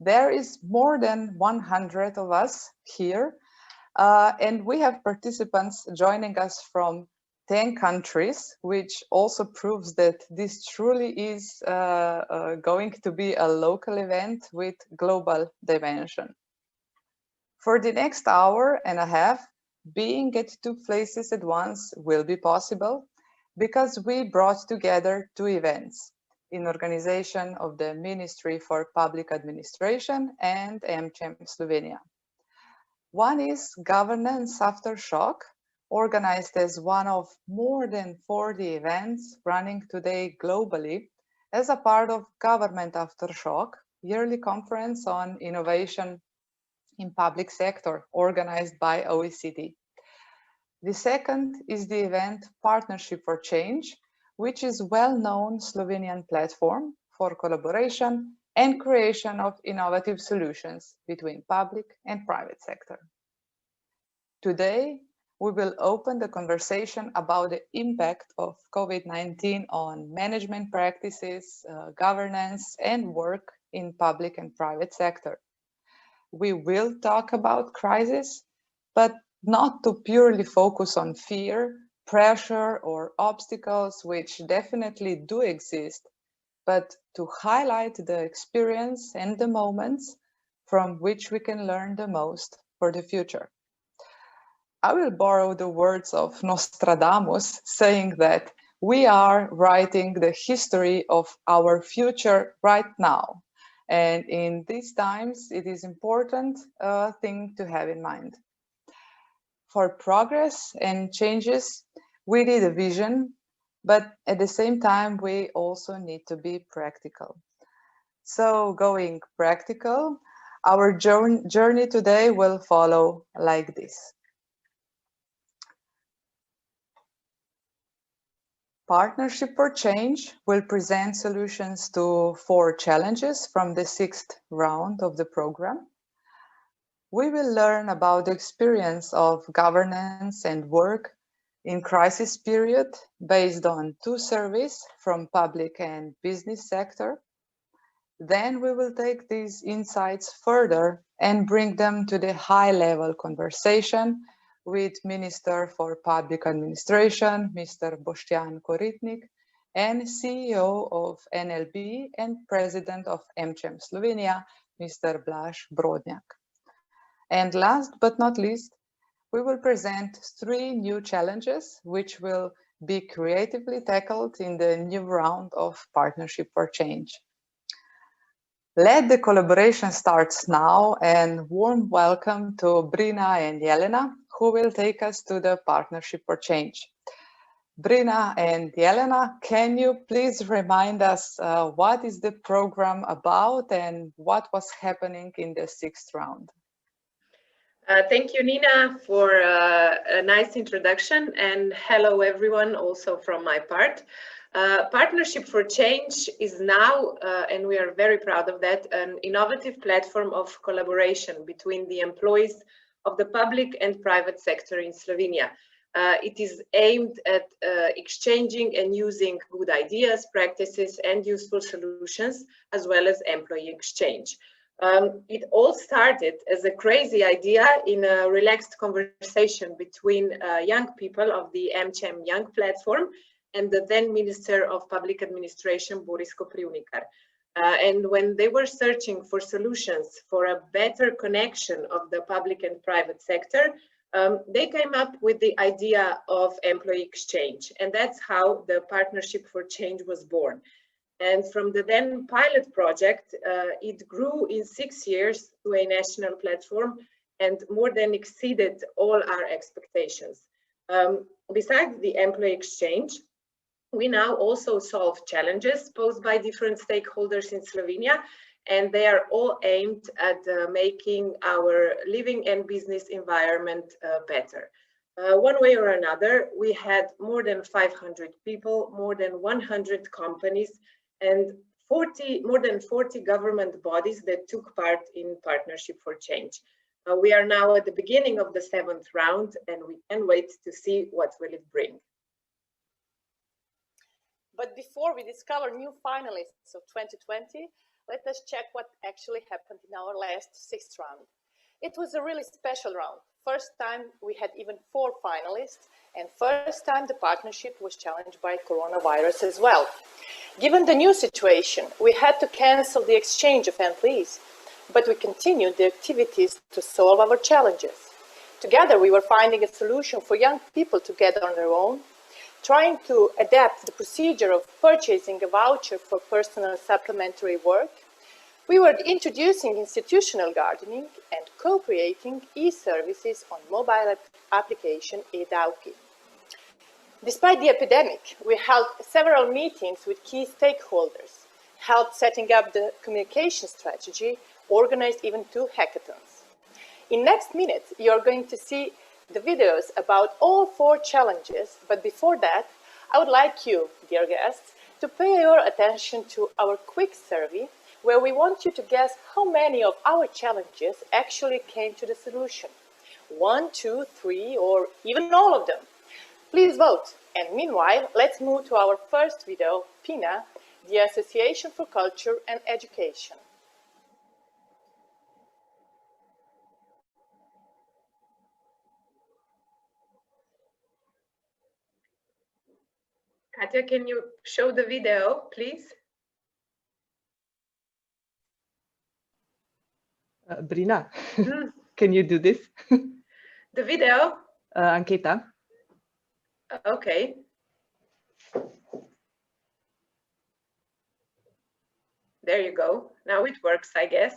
There is more than 100 of us here, and we have participants joining us from 10 countries, which also proves that this truly is going to be a local event with global dimension. For the next hour and a half, being at two places at once will be possible because we brought together two events in organization of the Ministry for Public Administration and AmCham Slovenia. One is Governance After Shock, organized as one of more than 40 events running today globally as a part of Government After Shock, yearly conference on innovation in public sector organized by OECD. The second is the event Partnership for Change, which is a well-known Slovenian platform for collaboration and creation of innovative solutions between public and private sector. Today, we will open the conversation about the impact of COVID-19 on management practices, governance, and work in public and private sector. We will talk about crisis, but not to purely focus on fear, pressure, or obstacles, which definitely do exist, but to highlight the experience and the moments from which we can learn the most for the future. I will borrow the words of Nostradamus, saying that we are writing the history of our future right now. And in these times, it is important thing to have in mind. For progress and changes, we need a vision, but at the same time, we also need to be practical. So going practical, our journey today will follow like this. Partnership for Change will present solutions to 4 challenges from the 6th round of the program. We will learn about the experience of governance and work in crisis period based on 2 surveys from public and business sector. Then we will take these insights further and bring them to the high-level conversation with Minister for Public Administration, Mr. Boštjan Koritnik, and CEO of NLB and President of AmCham Slovenia, Mr. Blaž Brodnjak. And last but not least, we will present 3 new challenges which will be creatively tackled in the new round of Partnership for Change. Let the collaboration starts now, and warm welcome to Brina and Jelena, who will take us to the Partnership for Change. Brina and Jelena, can you please remind us what is the program about and what was happening in the 6th round? Thank you, Nina, for a nice introduction, and hello everyone also from my part. Partnership for Change is now, and we are very proud of that, an innovative platform of collaboration between the employees of the public and private sector in Slovenia. It is aimed at exchanging and using good ideas, practices, and useful solutions, as well as employee exchange. It all started as a crazy idea in a relaxed conversation between young people of the AmCham Young platform and the then Minister of Public Administration, Boris Koprivnikar. And when they were searching for solutions for a better connection of the public and private sector, they came up with the idea of employee exchange. And that's how the Partnership for Change was born. And from the then pilot project, it grew in 6 years to a national platform and more than exceeded all our expectations. Besides the employee exchange, we now also solve challenges posed by different stakeholders in Slovenia, and they are all aimed at making our living and business environment better. One way or another, we had more than 500 people, more than 100 companies, and more than 40 government bodies that took part in Partnership for Change. We are now at the beginning of the 7th round, and we can't wait to see what will it bring. But before we discover new finalists of 2020, let us check what actually happened in our last 6th round. It was a really special round. First time we had even 4 finalists, and first time the partnership was challenged by coronavirus as well. Given the new situation, we had to cancel the exchange of employees, but we continued the activities to solve our challenges. Together, we were finding a solution for young people to get on their own, trying to adapt the procedure of purchasing a voucher for personal supplementary work. We were introducing institutional gardening and co-creating e-services on mobile application eDauki. Despite the epidemic, we held several meetings with key stakeholders, helped setting up the communication strategy, organized even 2 hackathons. In next minutes, you're going to see the videos about all 4 challenges, but before that, I would like you, dear guests, to pay your attention to our quick survey, where we want you to guess how many of our challenges actually came to the solution. 1, 2, 3, or even all of them. Please vote. And meanwhile, let's move to our first video, PINA, the Association for Culture and Education. Katja, can you show the video, please? Brina, can you do this? The video? Anketa. Okay. There you go. Now it works, I guess.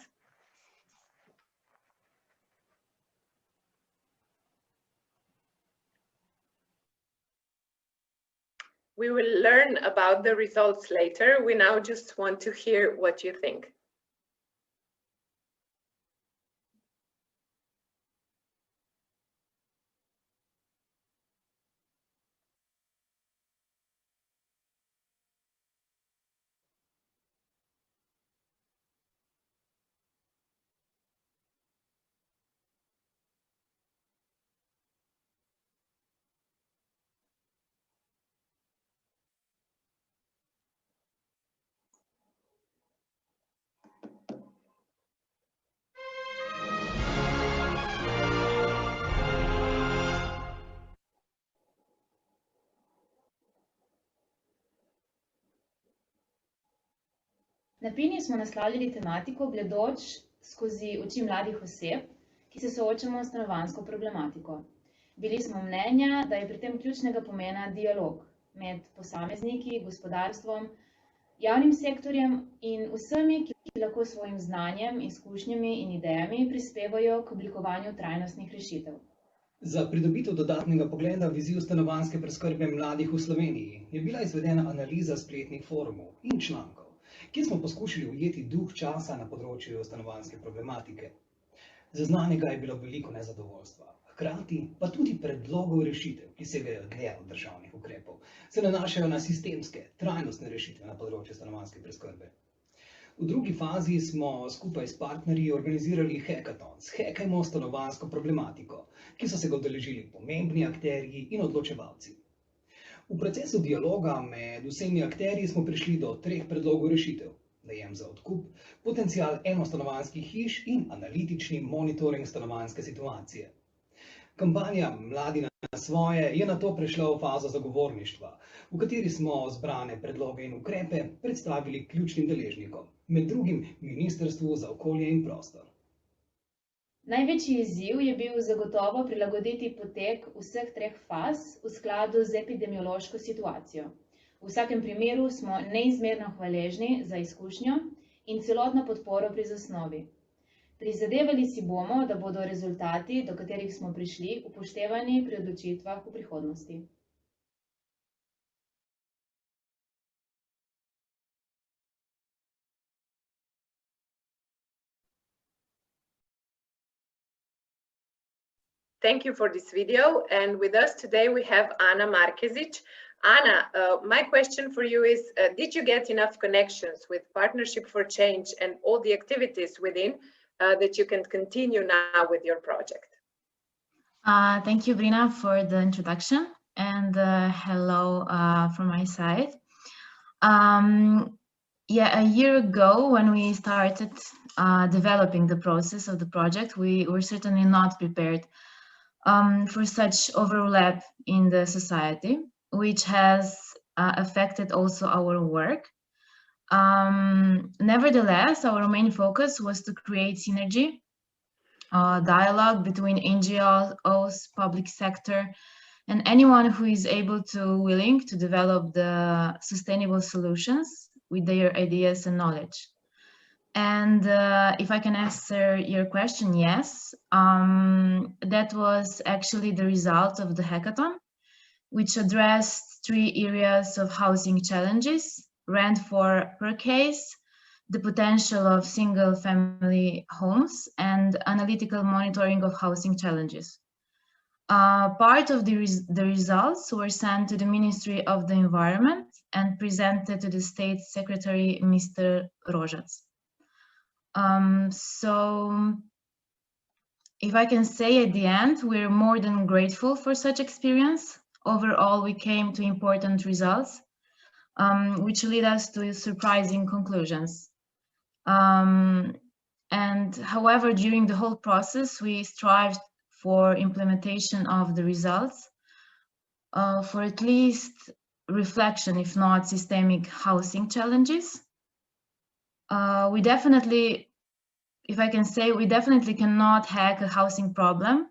We will learn about the results later. We now just want to hear what you think. Na PINI smo naslavljali tematiko gledoč skozi oči mladih oseb, ki se soočamo s stanovanjsko problematiko. Bili smo mnenja, da je pri tem ključnega pomena dialog med posamezniki, gospodarstvom, javnim sektorjem in vsemi, ki lahko s svojim znanjem, izkušnjami in idejami prispevajo k oblikovanju trajnostnih rešitev. Za pridobitev dodatnega pogleda v izziv stanovanjske preskrbe mladih v Sloveniji je bila izvedena analiza spletnih forumov in člankov, kjer smo poskušali ujeti duh časa na področju stanovanjske problematike. Zaznanega je bilo veliko nezadovoljstva, hkrati pa tudi predlogov rešitev, ki segajo dlje od državnih ukrepov, se nanašajo na sistemske, trajnostne rešitve na področju stanovanjske preskrbe. V drugi fazi smo skupaj s partnerji organizirali hackathon s Hackajmo stanovanjsko problematiko, ki so se ga udeležili pomembni akterji in odločevalci. V procesu dialoga med vsemi akterji smo prišli do 3 predlogov rešitev: najem za odkup, potencial enostanovanjskih hiš in analitični monitoring stanovanjske situacije. Kampanja Mladi na svoje je nato prešla v fazo zagovorništva, v kateri smo zbrane predloge in ukrepe predstavili ključnim deležnikom, med drugim Ministrstvu za okolje in prostor. Največji izziv je bil zagotovo prilagoditi potek vseh 3 faz v skladu z epidemiološko situacijo. V vsakem primeru smo neizmerno hvaležni za izkušnjo in celotno podporo pri zasnovi. Prizadevali si bomo, da bodo rezultati, do katerih smo prišli, upoštevani pri odločitvah v prihodnosti. Thank you for this video. And with us today we have Ana Markezic. Ana, my question for you is, did you get enough connections with Partnership for Change and all the activities within that you can continue now with your project? Thank you, Brina, for the introduction, and hello from my side. Yeah, a year ago when we started developing the process of the project, we were certainly not prepared for such overlap in the society, which has affected also our work. Nevertheless, our main focus was to create synergy, dialogue between NGOs, public sector, and anyone who is willing to develop the sustainable solutions with their ideas and knowledge. And if I can answer your question, yes, that was actually the result of the hackathon, which addressed 3 areas of housing challenges: rent per case, the potential of single-family homes, and analytical monitoring of housing challenges. Part of the results were sent to the Ministry of the Environment and presented to the State Secretary, Mr. Rožac. So if I can say at the end, we're more than grateful for such experience. Overall, we came to important results, which lead us to surprising conclusions. And however, during the whole process, we strived for implementation of the results, for at least reflection, if not systemic housing challenges. We definitely, if I can say, we definitely cannot hack a housing problem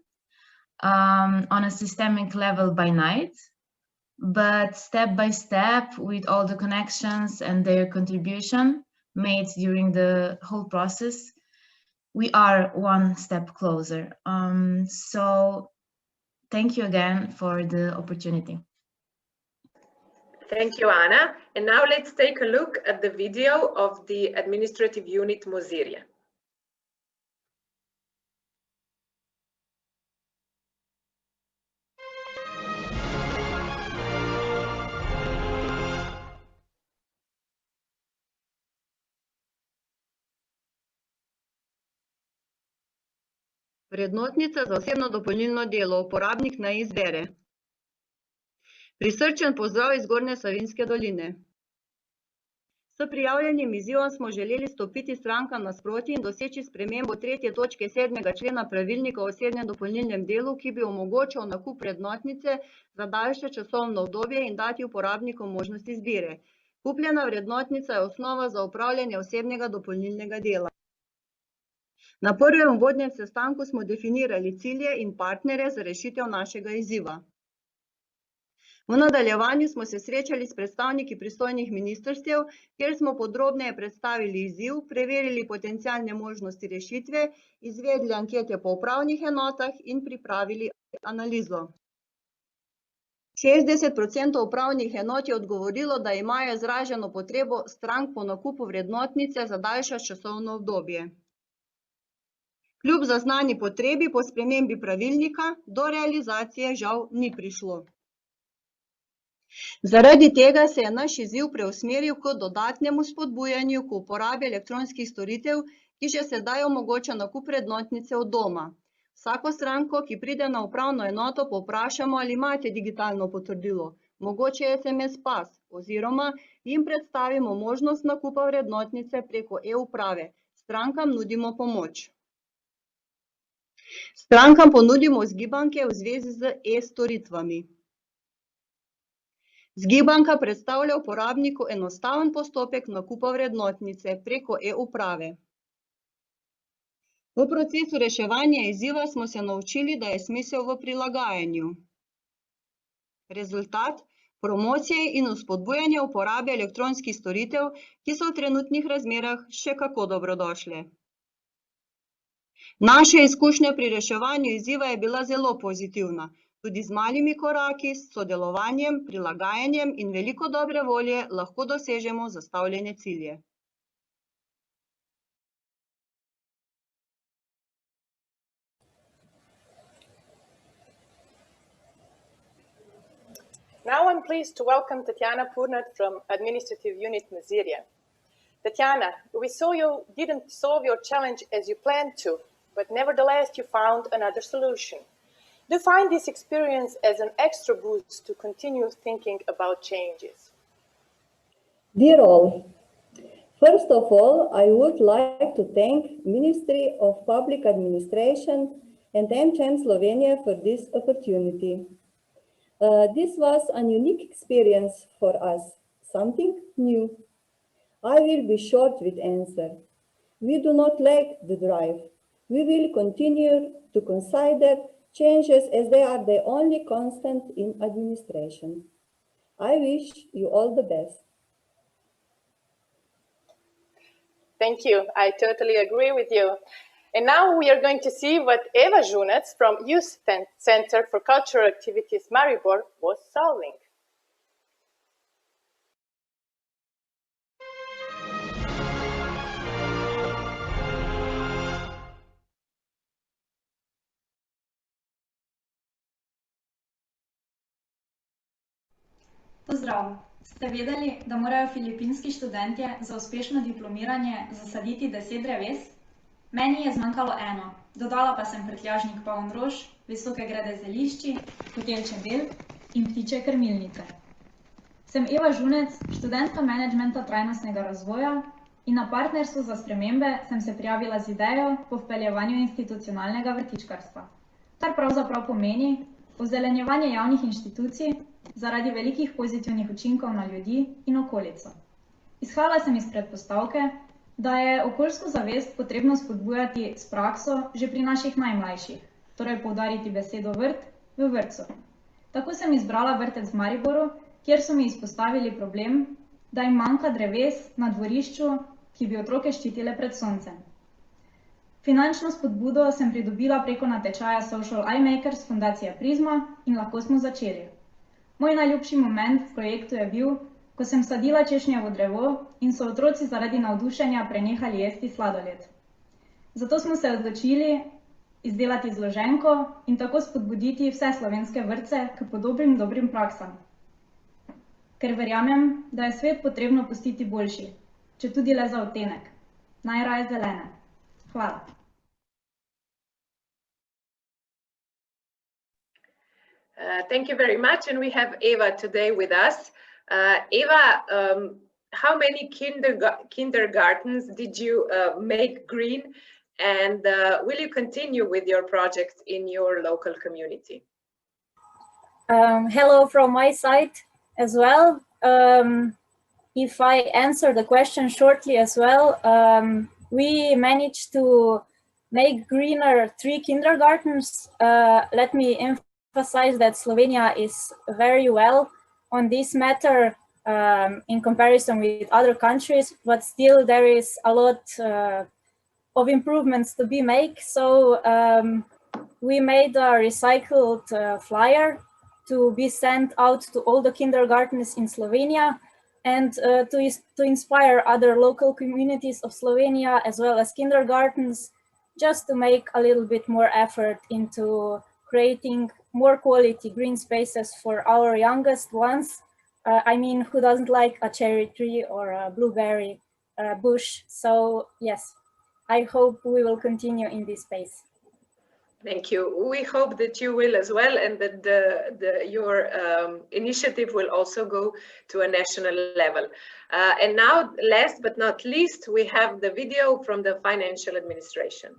on a systemic level by night, but step by step, with all the connections and their contribution made during the whole process, we are one step closer. So thank you again for the opportunity. Thank you, Anna. And now let's take a look at the video of the administrative unit Mozirje. Vrednotnica za osebno dopolnilno delo uporabnik naj izbere. Prisrčen pozdrav iz Zgornje Savinjske doline. S prijavljenim izzivom smo želeli stopiti strankam nasproti in doseči spremembo 3. točke 7. člena pravilnika o osebnem dopolnilnem delu, ki bi omogočal nakup vrednotnice za daljše časovno obdobje in dati uporabnikom možnost izbire. Kupljena vrednotnica je osnova za upravljanje osebnega dopolnilnega dela. Na prvem uvodnem sestanku smo definirali cilje in partnere za rešitev našega izziva. V nadaljevanju smo se srečali s predstavniki pristojnih ministrstev, kjer smo podrobneje predstavili izziv, preverili potencialne možnosti rešitve, izvedli ankete po upravnih enotah in pripravili analizo. 60% upravnih enot je odgovorilo, da imajo izraženo potrebo strank po nakupu vrednotnice za daljše časovno obdobje. Kljub zaznani potrebi po spremembi pravilnika, do realizacije žal ni prišlo. Zaradi tega se je naš izziv preusmeril k dodatnemu spodbujanju k uporabi elektronskih storitev, ki že sedaj omogoča nakup vrednotnice od doma. Vsako stranko, ki pride na upravno enoto, povprašamo, ali imate digitalno potrdilo, mogoče SMS pas, oziroma jim predstavimo možnost nakupa vrednotnice preko e-uprave. Strankam nudimo pomoč. Strankam ponudimo zgibanke v zvezi z e-storitvami. Zgibanka predstavlja uporabniku enostaven postopek nakupa vrednotnice preko e-uprave. V procesu reševanja izziva smo se naučili, da je smisel v prilagajanju. Rezultat: promocije in vzpodbujanje uporabe elektronskih storitev, ki so v trenutnih razmerah še kako dobrodošle. Naša izkušnja pri reševanju izziva je bila zelo pozitivna. Tudi z malimi koraki, s sodelovanjem, prilagajanjem in veliko dobre volje lahko dosežemo zastavljene cilje. Now I'm pleased to welcome Tatiana Purnat from Administrative Unit Mozirje. Tatiana, we saw you didn't solve your challenge as you planned to, but nevertheless you found another solution. Do you find this experience as an extra boost to continue thinking about changes? Dear all, First of all, I would like to thank Ministry of Public Administration and MCHM Slovenia for this opportunity. This was a unique experience for us, something new. I will be short with answer. We do not lack the drive. We will continue to consider changes as they are the only constant in administration. I wish you all the best. Thank you. I totally agree with you. And now we are going to see what Eva Žunec from Youth Center for Cultural Activities Maribor was solving. Pozdrav! Ste vedeli, da morajo filipinski študentje za uspešno diplomiranje zasaditi 10 dreves? Meni je zmanjkalo eno, dodala pa sem prtljažnik poln rož, visoke grede zelišči, hotel čebel in ptiče krmilnice. Sem Eva Žunec, študentka menedžmenta trajnostnega razvoja in na Partnerstvu za spremembe sem se prijavila z idejo po vpeljevanju institucionalnega vrtičkarstva, kar pravzaprav pomeni ozelenjevanje javnih inštitucij zaradi velikih pozitivnih učinkov na ljudi in okolico. Izhajala sem iz predpostavke, da je okoljsko zavest potrebno spodbujati s prakso že pri naših najmlajših, torej poudariti besedo vrt v vrtcu. Tako sem izbrala vrtec v Mariboru, kjer so mi izpostavili problem, da jim manjka dreves na dvorišču, ki bi otroke ščitile pred soncem. Finančno spodbudo sem pridobila preko natečaja Social iMakers fundacije Prizma in lahko smo začeli. Moj najljubši moment v projektu je bil, ko sem sadila češnjevo drevo in so otroci zaradi navdušenja prenehali jesti sladoled. Zato smo se odločili izdelati zloženko in tako spodbuditi vse slovenske vrtce k podobnim dobrim praksam. Ker verjamem, da je svet potrebno pustiti boljši, če tudi le za odtenek. Najraje zelene. Hvala. Thank you very much, and we have Eva today with us. Eva, how many kindergartens did you make green, and will you continue with your project in your local community? Hello from my side as well. If I answer the question shortly as well, we managed to make greener 3 kindergartens. Let me emphasize that Slovenia is very well on this matter in comparison with other countries, but still there is a lot of improvements to be made. So we made a recycled flyer to be sent out to all the kindergartens in Slovenia and to inspire other local communities of Slovenia as well as kindergartens, just to make a little bit more effort into creating more quality green spaces for our youngest ones. I mean, who doesn't like a cherry tree or a blueberry bush? So yes, I hope we will continue in this space. Thank you. We hope that you will as well, and that your initiative will also go to a national level. And now, last but not least, we have the video from the financial administration.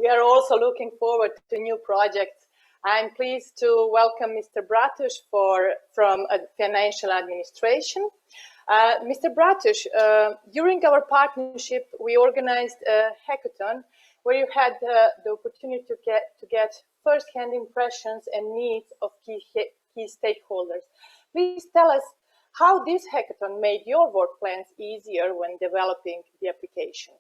We are also looking forward to new projects. I'm pleased to welcome Mr. Bratush from Financial Administration. Mr. Bratush, during our partnership, we organized a hackathon where you had the opportunity to get first-hand impressions and needs of key stakeholders. Please tell us how this hackathon made your work plans easier when developing the application.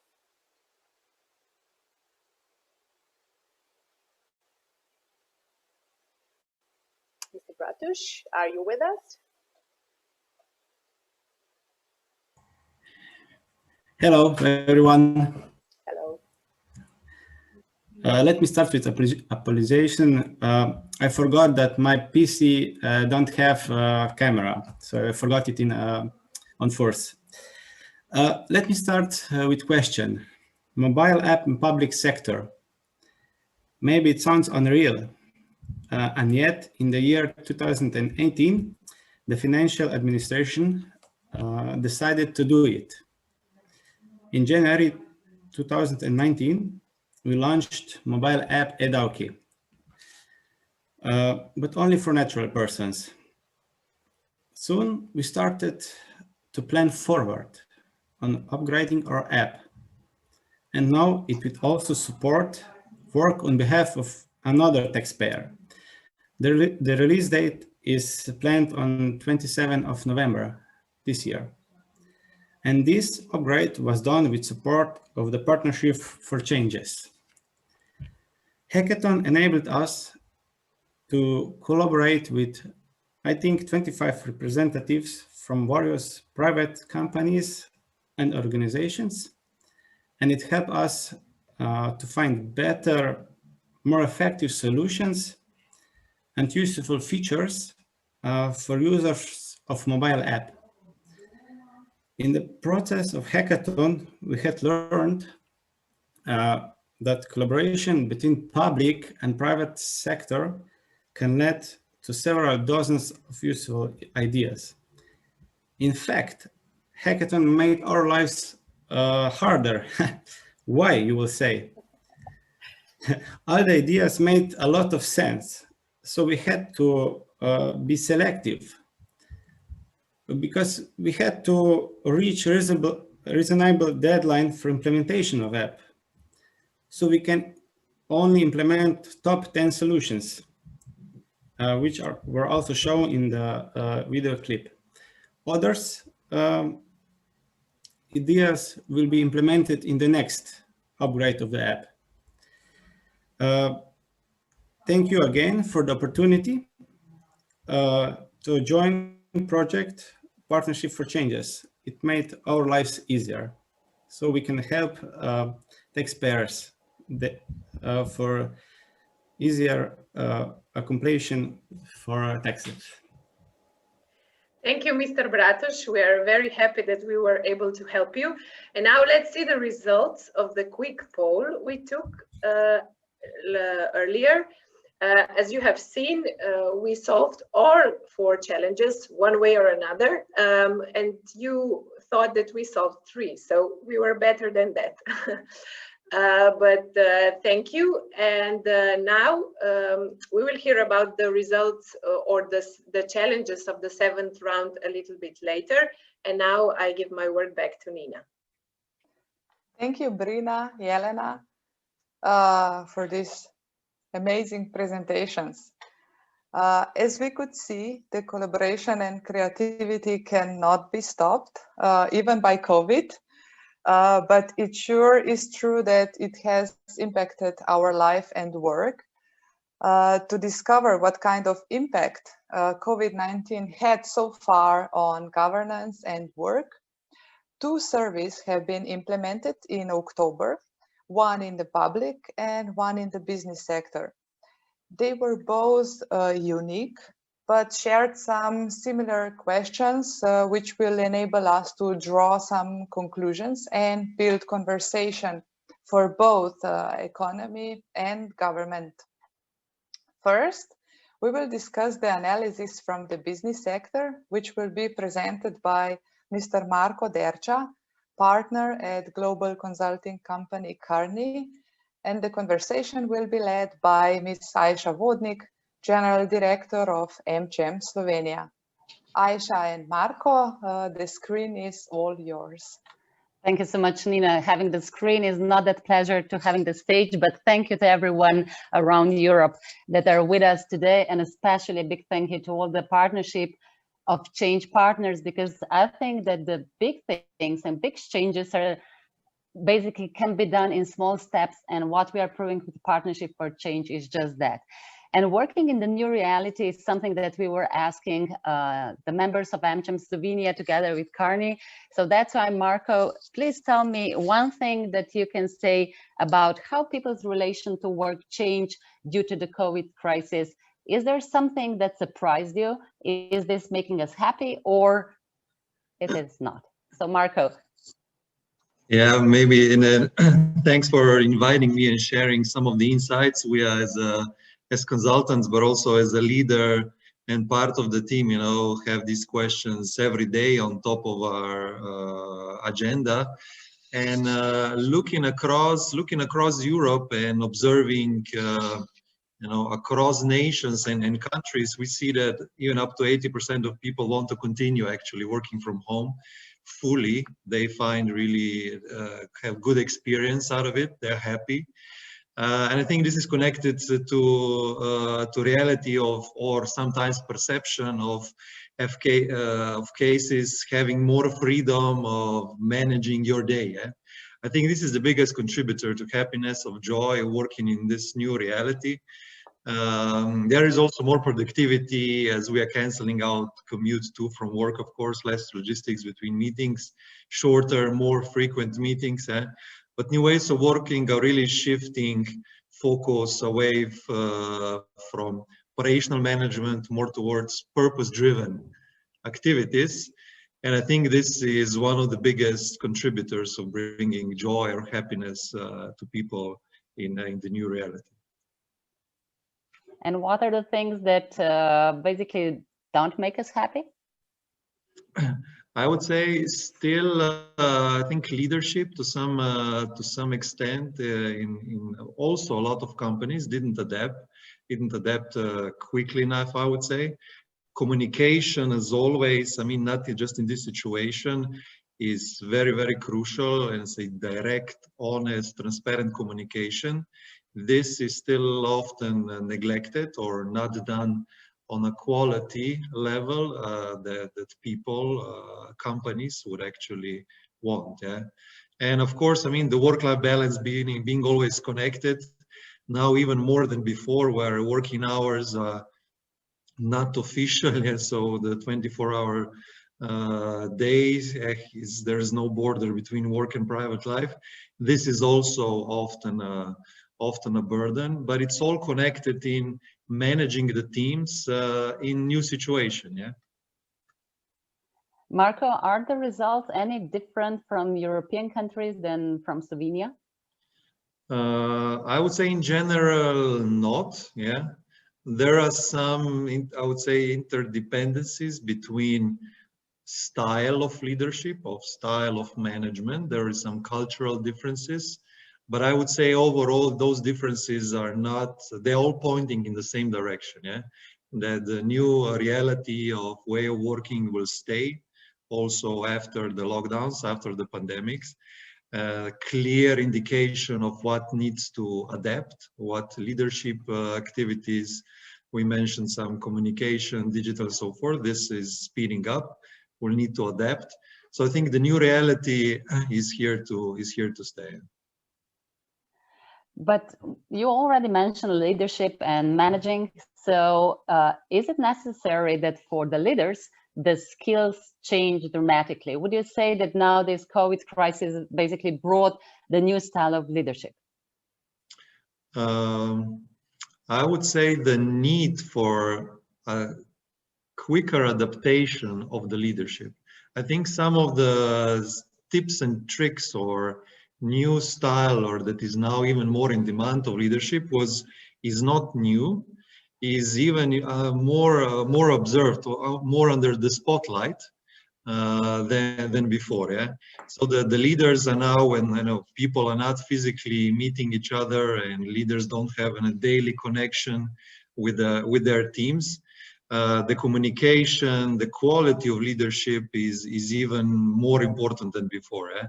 Mr. Bratush, are you with us? Hello, everyone. Hello. Let me start with apologization. I forgot that my PC don't have a camera, so I forgot it on force. Let me start with question. Mobile app in public sector. Maybe it sounds unreal, and yet in the year 2018, the financial administration decided to do it. In January 2019, we launched mobile app Edauki, but only for natural persons. Soon we started to plan forward on upgrading our app. And now it will also support work on behalf of another taxpayer. The release date is planned on 27th of November this year. And this upgrade was done with support of the Partnership for Changes. Hackathon enabled us to collaborate with, I think, 25 representatives from various private companies and organizations. And it helped us to find better, more effective solutions and useful features for users of mobile app. In the process of hackathon, we had learned that collaboration between public and private sector can lead to several dozens of useful ideas. In fact, hackathon made our lives harder. Why, you will say? All the ideas made a lot of sense, so we had to be selective, because we had to reach reasonable deadline for implementation of app. So we can only implement top 10 solutions, which were also shown in the video clip. Others ideas will be implemented in the next upgrade of the app. Thank you again for the opportunity to join project Partnership for Changes. It made our lives easier, so we can help taxpayers for easier accomplishment for taxes. Thank you, Mr. Bratush. We are very happy that we were able to help you. And now let's see the results of the quick poll we took earlier. As you have seen, we solved all 4 challenges one way or another, and you thought that we solved 3, so we were better than that. But thank you, and now we will hear about the results or the challenges of the 7th round a little bit later. And now I give my word back to Nina. Thank you, Brina, Jelena, for these amazing presentations. As we could see, the collaboration and creativity cannot be stopped, even by COVID. But it sure is true that it has impacted our life and work. To discover what kind of impact COVID-19 had so far on governance and work, 2 surveys have been implemented in October, one in the public and one in the business sector. They were both unique, but shared some similar questions, which will enable us to draw some conclusions and build conversation for both economy and government. First, we will discuss the analysis from the business sector, which will be presented by Mr. Marco Dercia, partner at global consulting company Kearney, and the conversation will be led by Ms. Aisha Vodnik, General Director of AmCham Slovenia. Aisha and Marko, the screen is all yours. Thank you so much, Nina. Having the screen is not that pleasure to having the stage, but thank you to everyone around Europe that are with us today, and especially a big thank you to all the partnership of change partners, because I think that the big things and big changes are basically can be done in small steps, and what we are proving with Partnership for Change is just that. And working in the new reality is something that we were asking the members of AmCham Slovenia together with Karni. So that's why, Marko, please tell me one thing that you can say about how people's relation to work changed due to the COVID crisis. Is there something that surprised you? Is this making us happy, or it is not? So, Marko. Yeah, maybe thanks for inviting me and sharing some of the insights. We are as consultants, but also as a leader and part of the team, you know, have these questions every day on top of our agenda. And looking across Europe and observing, you know, across nations and countries, we see that even up to 80% of people want to continue actually working from home fully. They find really have good experience out of it. They're happy. And I think this is connected to reality of, or sometimes perception of cases having more freedom of managing your day. Yeah? I think this is the biggest contributor to happiness, of joy, working in this new reality. There is also more productivity as we are canceling out commute to from work, of course, less logistics between meetings, shorter, more frequent meetings. But new ways of working are really shifting focus away from operational management more towards purpose-driven activities. And I think this is one of the biggest contributors of bringing joy or happiness to people in the new reality. And what are the things that basically don't make us happy? I would say still, I think leadership to some extent. In also a lot of companies didn't adapt quickly enough, I would say. Communication, as always, I mean, not just in this situation, is very, very crucial, and say direct, honest, transparent communication. This is still often neglected or not done on a quality level that people, companies would actually want. Yeah? And of course, I mean, the work-life balance being always connected, now even more than before, where working hours are not official, and so the 24-hour days, there is no border between work and private life. This is also often a burden, but it's all connected in managing the teams in new situation. Yeah. Marko, are the results any different from European countries than from Slovenia? I would say in general, not. Yeah. There are some, I would say, interdependencies between style of leadership, of style of management. There is some cultural differences, but I would say overall those differences are not, they're all pointing in the same direction. Yeah, that the new reality of way of working will stay also after the lockdowns, after the pandemics. Clear indication of what needs to adapt, what leadership activities. We mentioned some communication, digital, so forth. This is speeding up. We'll need to adapt. So I think the new reality is here to stay. But you already mentioned leadership and managing. So is it necessary that for the leaders, the skills change dramatically? Would you say that now this COVID crisis basically brought the new style of leadership? I would say the need for a quicker adaptation of the leadership. I think some of the tips and tricks or new style, or that is now even more in demand of leadership, is not new, is even more observed, or more under the spotlight. than before. Yeah. So the leaders are now, when people are not physically meeting each other, and leaders don't have a daily connection with their teams. The communication, the quality of leadership is even more important than before. Yeah?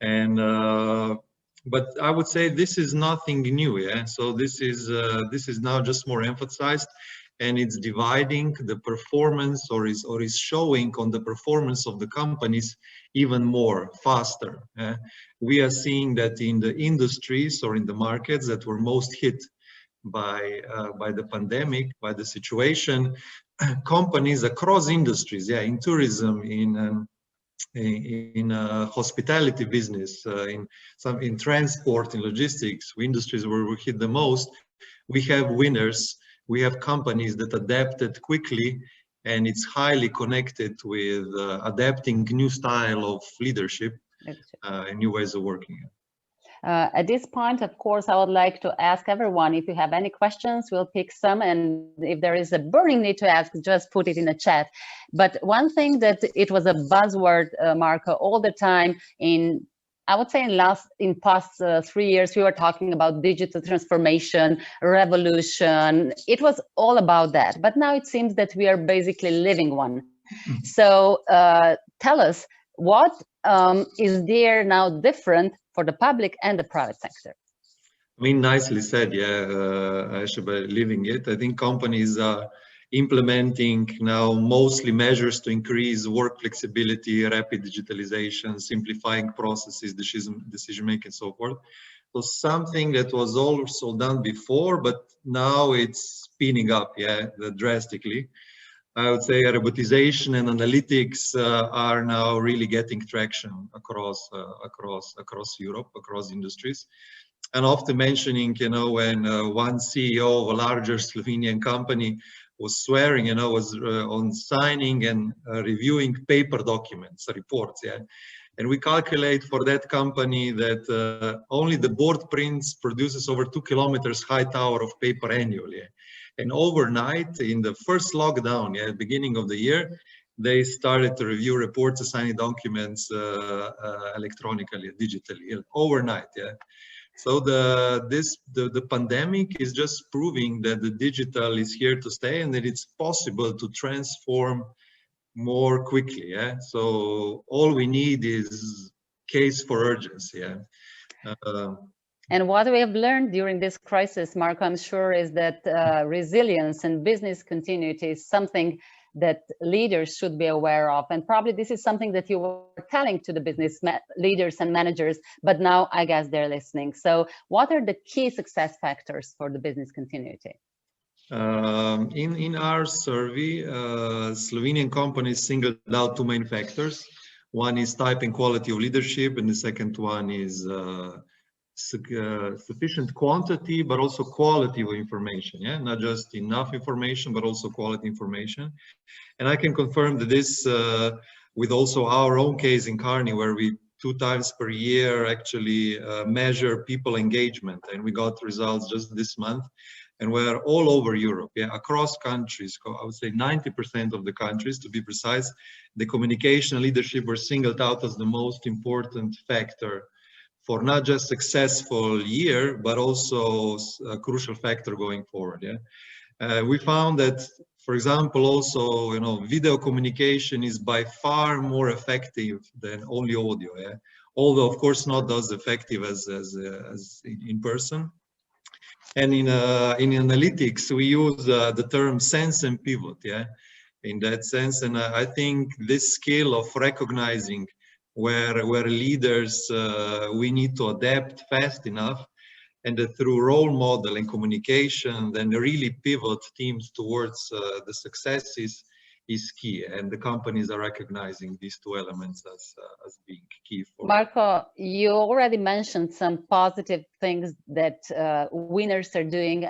And but I would say this is nothing new. Yeah. So this is now just more emphasized, and it's dividing the performance, or is showing on the performance of the companies even more faster. Yeah? We are seeing that in the industries or in the markets that were most hit by the pandemic, by the situation, companies across industries, yeah, in tourism, in hospitality business, in transport, in logistics, industries where we hit the most, we have winners. We have companies that adapted quickly, and it's highly connected with adapting new style of leadership, new ways of working. At this point, of course, I would like to ask everyone, if you have any questions, we'll pick some, and if there is a burning need to ask, just put it in the chat. But one thing that it was a buzzword, Marco, all the time I would say in past 3 years, we were talking about digital transformation, revolution. It was all about that. But now it seems that we are basically living one. So tell us, what is there now different for the public and the private sector? I mean, nicely said, yeah, Aisha, by living it. I think companies are implementing now mostly measures to increase work flexibility, rapid digitalization, simplifying processes, decision making, so forth. So something that was also done before, but now it's speeding up, yeah, drastically. I would say robotization and analytics are now really getting traction across Europe, across industries. And often mentioning, when one CEO of a larger Slovenian company was swearing, was on signing and reviewing paper documents, reports, yeah. And we calculate for that company that only the board prints produces over 2 kilometers high tower of paper annually. And overnight, in the first lockdown, yeah, at the beginning of the year, they started to review reports, assigning documents electronically, digitally, overnight, yeah. So the pandemic is just proving that the digital is here to stay, and that it's possible to transform more quickly. Yeah. So all we need is case for urgency. Yeah. And what we have learned during this crisis, Marco, I'm sure, is that resilience and business continuity is something that leaders should be aware of. And probably this is something that you were telling to the business leaders and managers, but now I guess they're listening. So what are the key success factors for the business continuity? In our survey, Slovenian companies singled out 2 main factors. One is type and quality of leadership, and the second one is sufficient quantity, but also quality of information. Yeah, not just enough information, but also quality information. And I can confirm that this, with also our own case in Carney, where we 2 times per year actually measure people engagement, and we got results just this month. And we're all over Europe, yeah, across countries. I would say 90% of the countries, to be precise, the communication and leadership were singled out as the most important factor for not just successful year, but also a crucial factor going forward. Yeah, we found that, for example, also video communication is by far more effective than only audio. Yeah, although of course not as effective as in person. And in analytics, we use the term sense and pivot. Yeah, in that sense, and I think this skill of recognizing where leaders, we need to adapt fast enough, and that through role model and communication, then really pivot teams towards the successes is key. And the companies are recognizing these 2 elements as being key. Marco, you already mentioned some positive things that winners are doing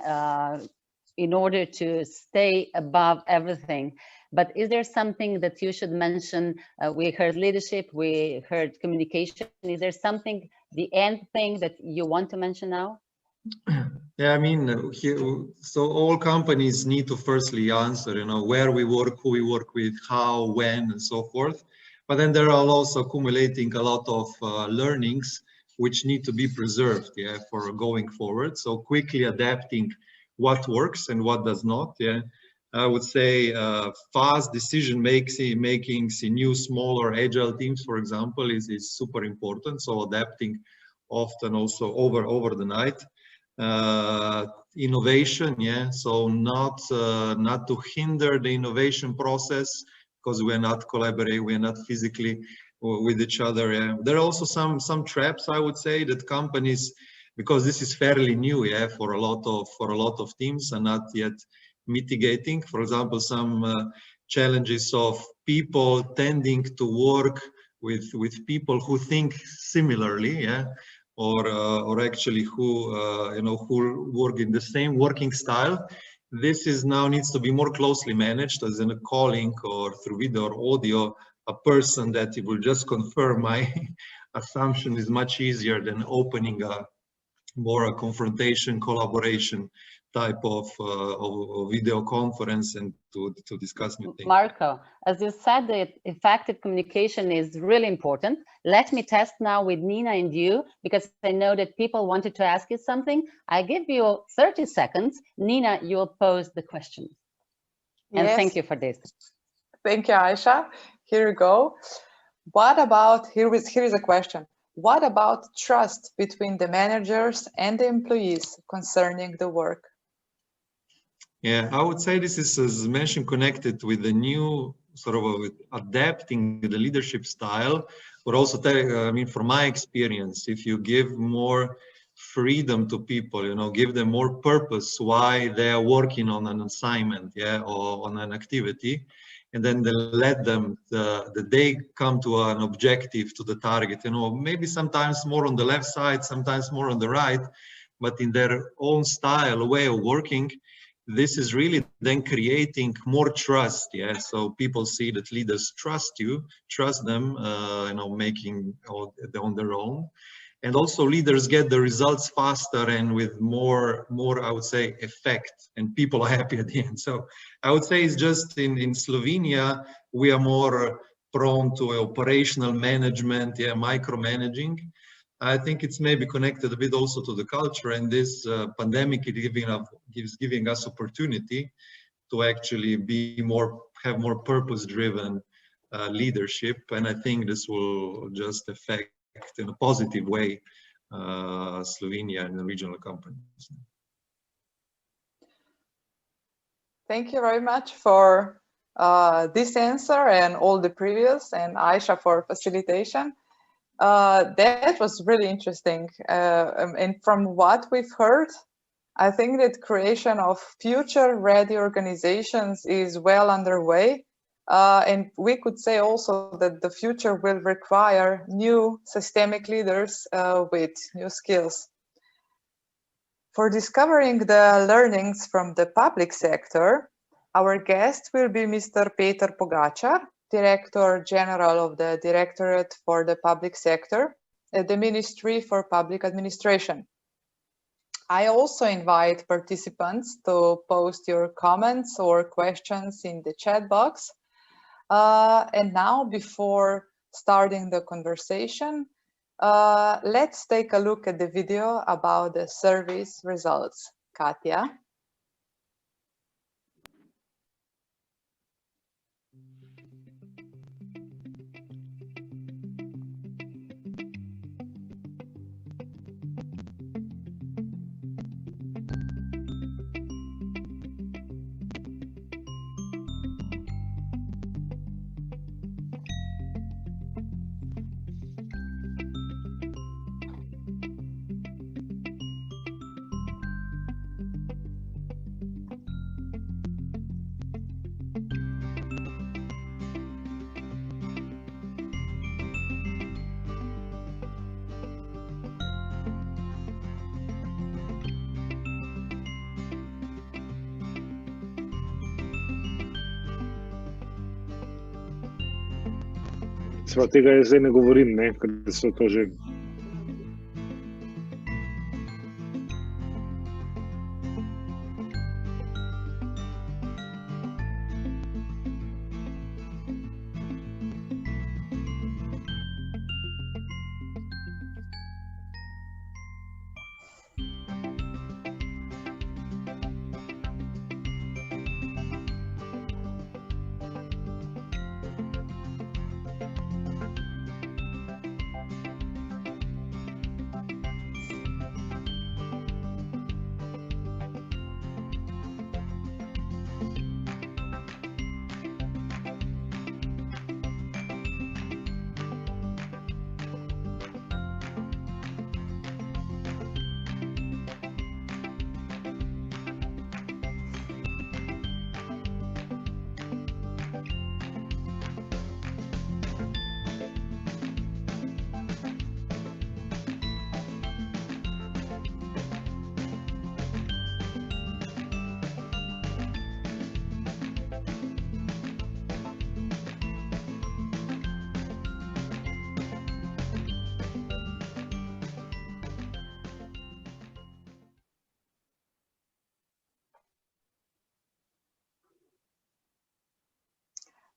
in order to stay above everything. But is there something that you should mention? We heard leadership, we heard communication. Is there something, the end thing that you want to mention now? Yeah, I mean, so all companies need to firstly answer, where we work, who we work with, how, when, and so forth. but then there are also accumulating a lot of learnings which need to be preserved, yeah, for going forward. So quickly adapting what works and what does not, yeah. I would say fast decision making in new, smaller, agile teams, for example, is super important. So adapting often also over the night. Innovation, yeah. So not to hinder the innovation process because we are not collaborating, we are not physically with each other. Yeah. There are also some traps, I would say, that companies, because this is fairly new, yeah, for a lot of teams, are not yet mitigating. For example, some challenges of people tending to work with people who think similarly, yeah, or actually who who work in the same working style. This is now needs to be more closely managed, as in a calling or through video or audio. A person that will just confirm my assumption is much easier than opening a more confrontation, collaboration type of video conference and to discuss new things. Marco, as you said, that effective communication is really important. Let me test now with Nina and you, because I know that people wanted to ask you something. I give you 30 seconds. Nina, you will pose the question. And yes. Thank you for this. Thank you, Aisha. Here you go. What about, here is a question. What about trust between the managers and the employees concerning the work? Yeah, I would say this is, as mentioned, connected with the new sort of adapting the leadership style, but also, I mean, from my experience, if you give more freedom to people, you know, give them more purpose why they are working on an assignment, yeah, or on an activity, and then they let them, they come to an objective, to the target, you know, maybe sometimes more on the left side, sometimes more on the right, but in their own style, way of working. This is really then creating more trust, yeah. So people see that leaders trust you, trust them, you know, making on their own, and also leaders get the results faster and with more, I would say, effect, and people are happy at the end. So I would say it's just in Slovenia we are more prone to operational management, yeah, micromanaging. I think it's maybe connected a bit also to the culture, and this pandemic is giving us opportunity to actually be more, have more purpose-driven leadership, and I think this will just affect in a positive way Slovenia and the regional companies. Thank you very much for this answer and all the previous, and Aisha for facilitation. That was really interesting. And from what we've heard, I think that creation of future-ready organizations is well underway. And we could say also that the future will require new systemic leaders with new skills. For discovering the learnings from the public sector, our guest will be Mr. Peter Pogačar, Director General of the Directorate for the Public Sector at the Ministry for Public Administration. I also invite participants to post your comments or questions in the chat box. And now, before starting the conversation, let's take a look at the video about the survey's results. Katja. Sva tega jaz zdaj ne govorim, ne, ker so to že.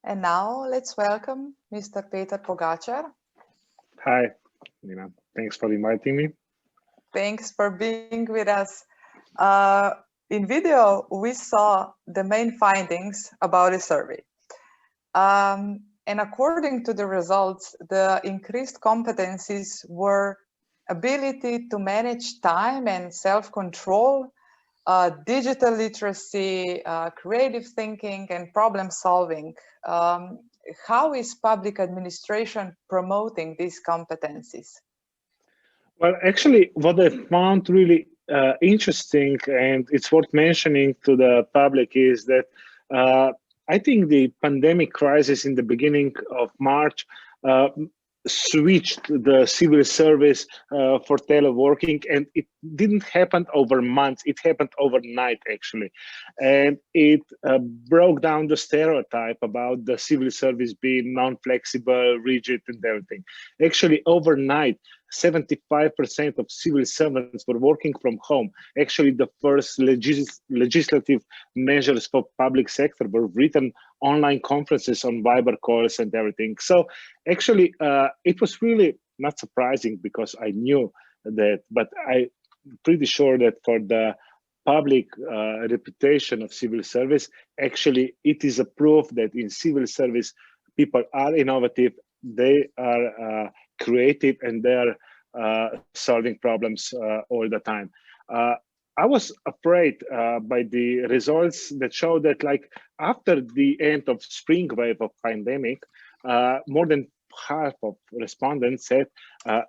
And now let's welcome Mr. Peter Pogačar. Hi, Nina. Thanks for inviting me. Thanks for being with us. In video, we saw the main findings about the survey. And according to the results, the increased competencies were ability to manage time and self-control, digital literacy, creative thinking, and problem solving. How is public administration promoting these competencies? Well, actually, what I found really interesting, and it's worth mentioning to the public, is that I think the pandemic crisis in the beginning of March switched the civil service for teleworking, and it didn't happen over months, it happened overnight actually. And it broke down the stereotype about the civil service being non-flexible, rigid, and everything. Actually, overnight, 75% of civil servants were working from home. Actually, the first legislative measures for public sector were written online conferences on Viber calls and everything. So actually, it was really not surprising because I knew that, but I'm pretty sure that for the public reputation of civil service, actually, it is a proof that in civil service, people are innovative, they are creative, and they are solving problems all the time. I was afraid by the results that show that, like, after the end of spring wave of pandemic, more than half of respondents said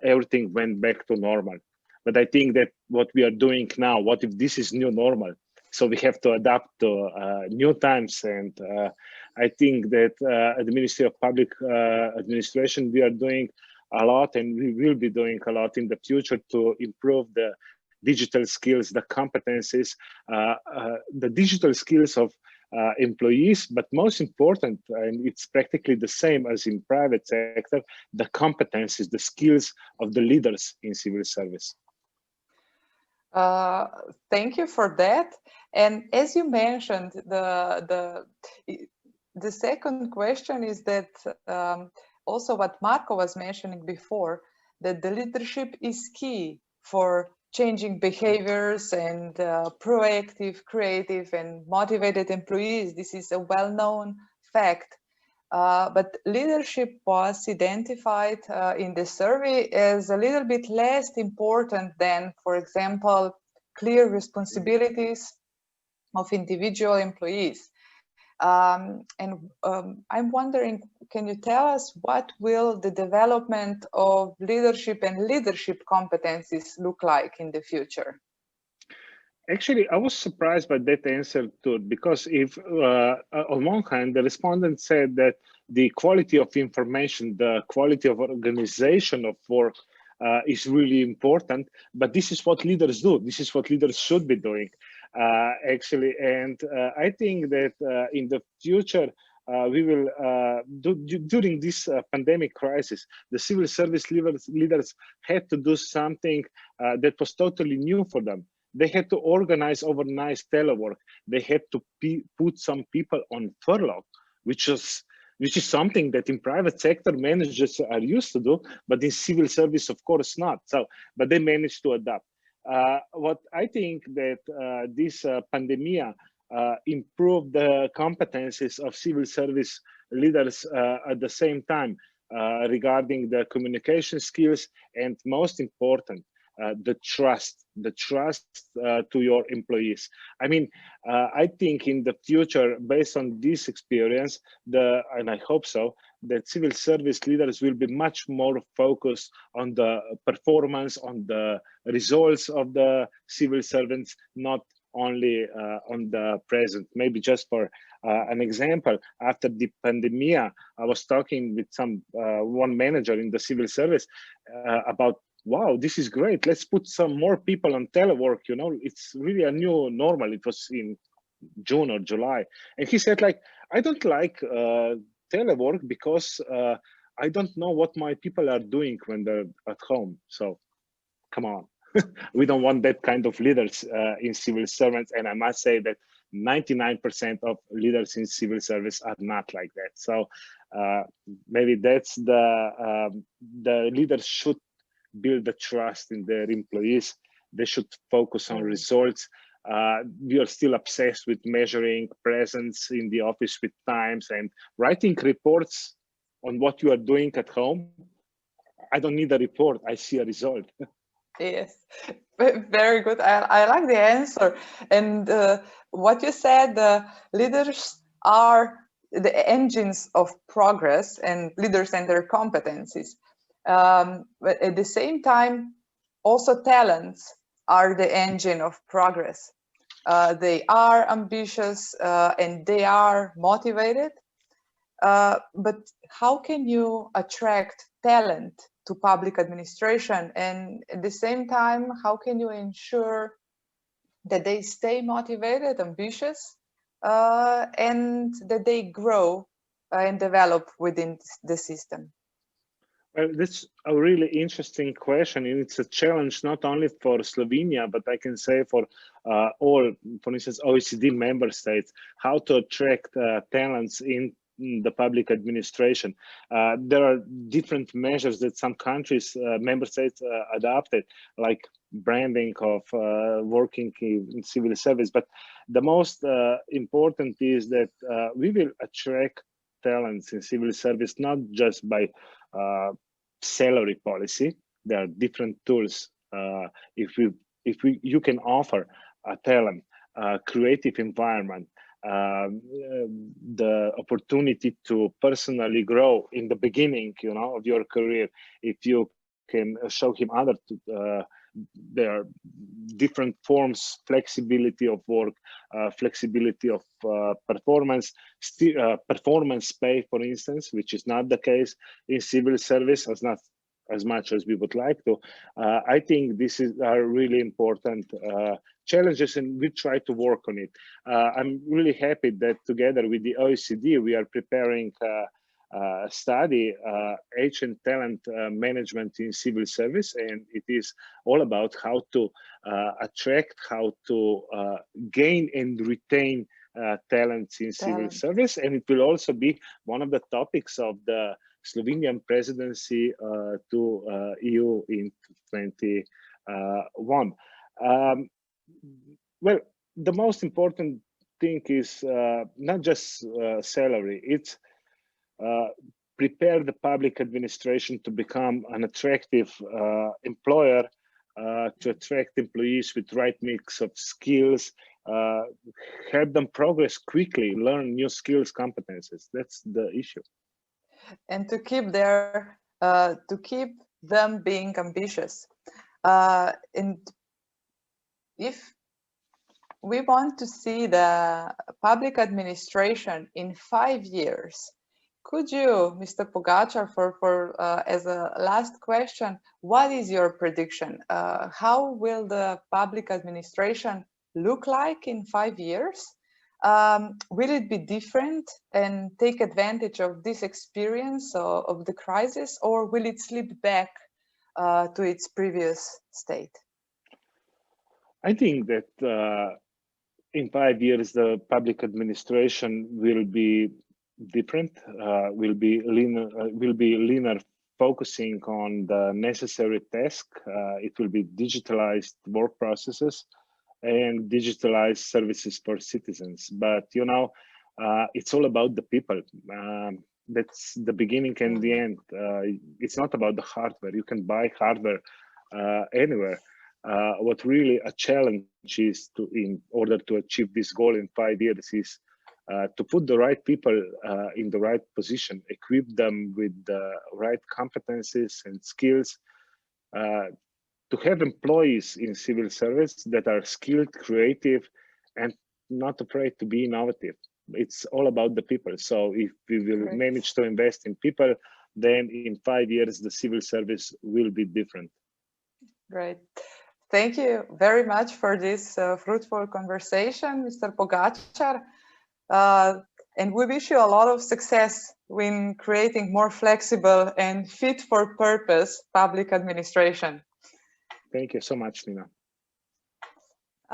everything went back to normal. But I think that what we are doing now, what if this is new normal? So we have to adapt to new times. And I think that at the Ministry of Public Administration, we are doing a lot, and we will be doing a lot in the future to improve the digital skills, the competencies, the digital skills of employees, but most important, and it's practically the same as in private sector, the competencies, the skills of the leaders in civil service. Thank you for that. And as you mentioned, the second question is that also what Marko was mentioning before, that the leadership is key for changing behaviors and proactive, creative, and motivated employees. This is a well-known fact. But leadership was identified in the survey as a little bit less important than, for example, clear responsibilities of individual employees. I'm wondering, can you tell us what will the development of leadership and leadership competencies look like in the future? Actually, I was surprised by that answer too, because if on one hand, the respondent said that the quality of information, the quality of organization of work is really important, but this is what leaders do. This is what leaders should be doing, actually. And I think that in the future, we will, during this pandemic crisis, the civil service leaders had to do something that was totally new for them. They had to organize overnight telework. They had to put some people on furlough, which is something that in private sector managers are used to do, but in civil service, of course, not. So, but they managed to adapt. What I think that this pandemia improved the competencies of civil service leaders at the same time regarding the communication skills, and most important, the trust to your employees. I mean, I think in the future, based on this experience, and I hope so, that civil service leaders will be much more focused on the performance, on the results of the civil servants, not only on the present. Maybe just for an example, after the pandemic, I was talking with one manager in the civil service about, wow, this is great. Let's put some more people on telework. You know, it's really a new normal. It was in June or July. And he said, like, I don't like telework because I don't know what my people are doing when they're at home. So come on. We don't want that kind of leaders in civil servants. And I must say that 99% of leaders in civil service are not like that. So maybe that's the leaders should build the trust in their employees. They should focus on results. We are still obsessed with measuring presence in the office with times and writing reports on what you are doing at home. I don't need a report, I see a result. Yes, very good. I like the answer. And what you said, leaders are the engines of progress and leaders and their competencies. But at the same time, also talents are the engine of progress. They are ambitious and they are motivated. But how can you attract talent to public administration, and at the same time, how can you ensure that they stay motivated, ambitious, and that they grow and develop within the system? Well, that's a really interesting question, and it's a challenge not only for Slovenia, but I can say for all, for instance, OECD member states, how to attract talents in the public administration. There are different measures that some countries, member states adopted, like branding of working in civil service. But the most important is that we will attract talents in civil service, not just by salary policy. There are different tools. You can offer a talent, creative environment, the opportunity to personally grow in the beginning, of your career. If you can show him there are different forms, flexibility of work, flexibility of performance pay, for instance, which is not the case in civil service, not as much as we would like to. I think this are really important challenges, and we try to work on it. I'm really happy that together with the OECD, we are preparing a study, age and talent management in civil service, and it is all about how to attract, how to gain and retain talents in civil service, and it will also be one of the topics of the Slovenian presidency to EU in 2021. Well, the most important thing is not just salary, it's prepare the public administration to become an attractive employer, to attract employees with right mix of skills, help them progress quickly, learn new skills, competences. That's the issue. And to keep them being ambitious. And if we want to see the public administration in 5 years, could you, Mr. Pogačar, as a last question, what is your prediction? How will the public administration look like in 5 years? Will it be different and take advantage of this experience of the crisis, or will it slip back to its previous state? I think that in 5 years, the public administration will be different, will be leaner, focusing on the necessary task. It will be digitalized work processes and digitalized services for citizens. But it's all about the people. That's the beginning and the end. It's not about the hardware. You can buy hardware anywhere. What really a challenge is in order to achieve this goal in 5 years is to put the right people in the right position, equip them with the right competencies and skills, to have employees in civil service that are skilled, creative, and not afraid to be innovative. It's all about the people. So if we will manage to invest in people, then in 5 years, the civil service will be different. Great. Thank you very much for this fruitful conversation, Mr. Pogačar. And we wish you a lot of success in creating more flexible and fit for purpose public administration. Thank you so much, Nina.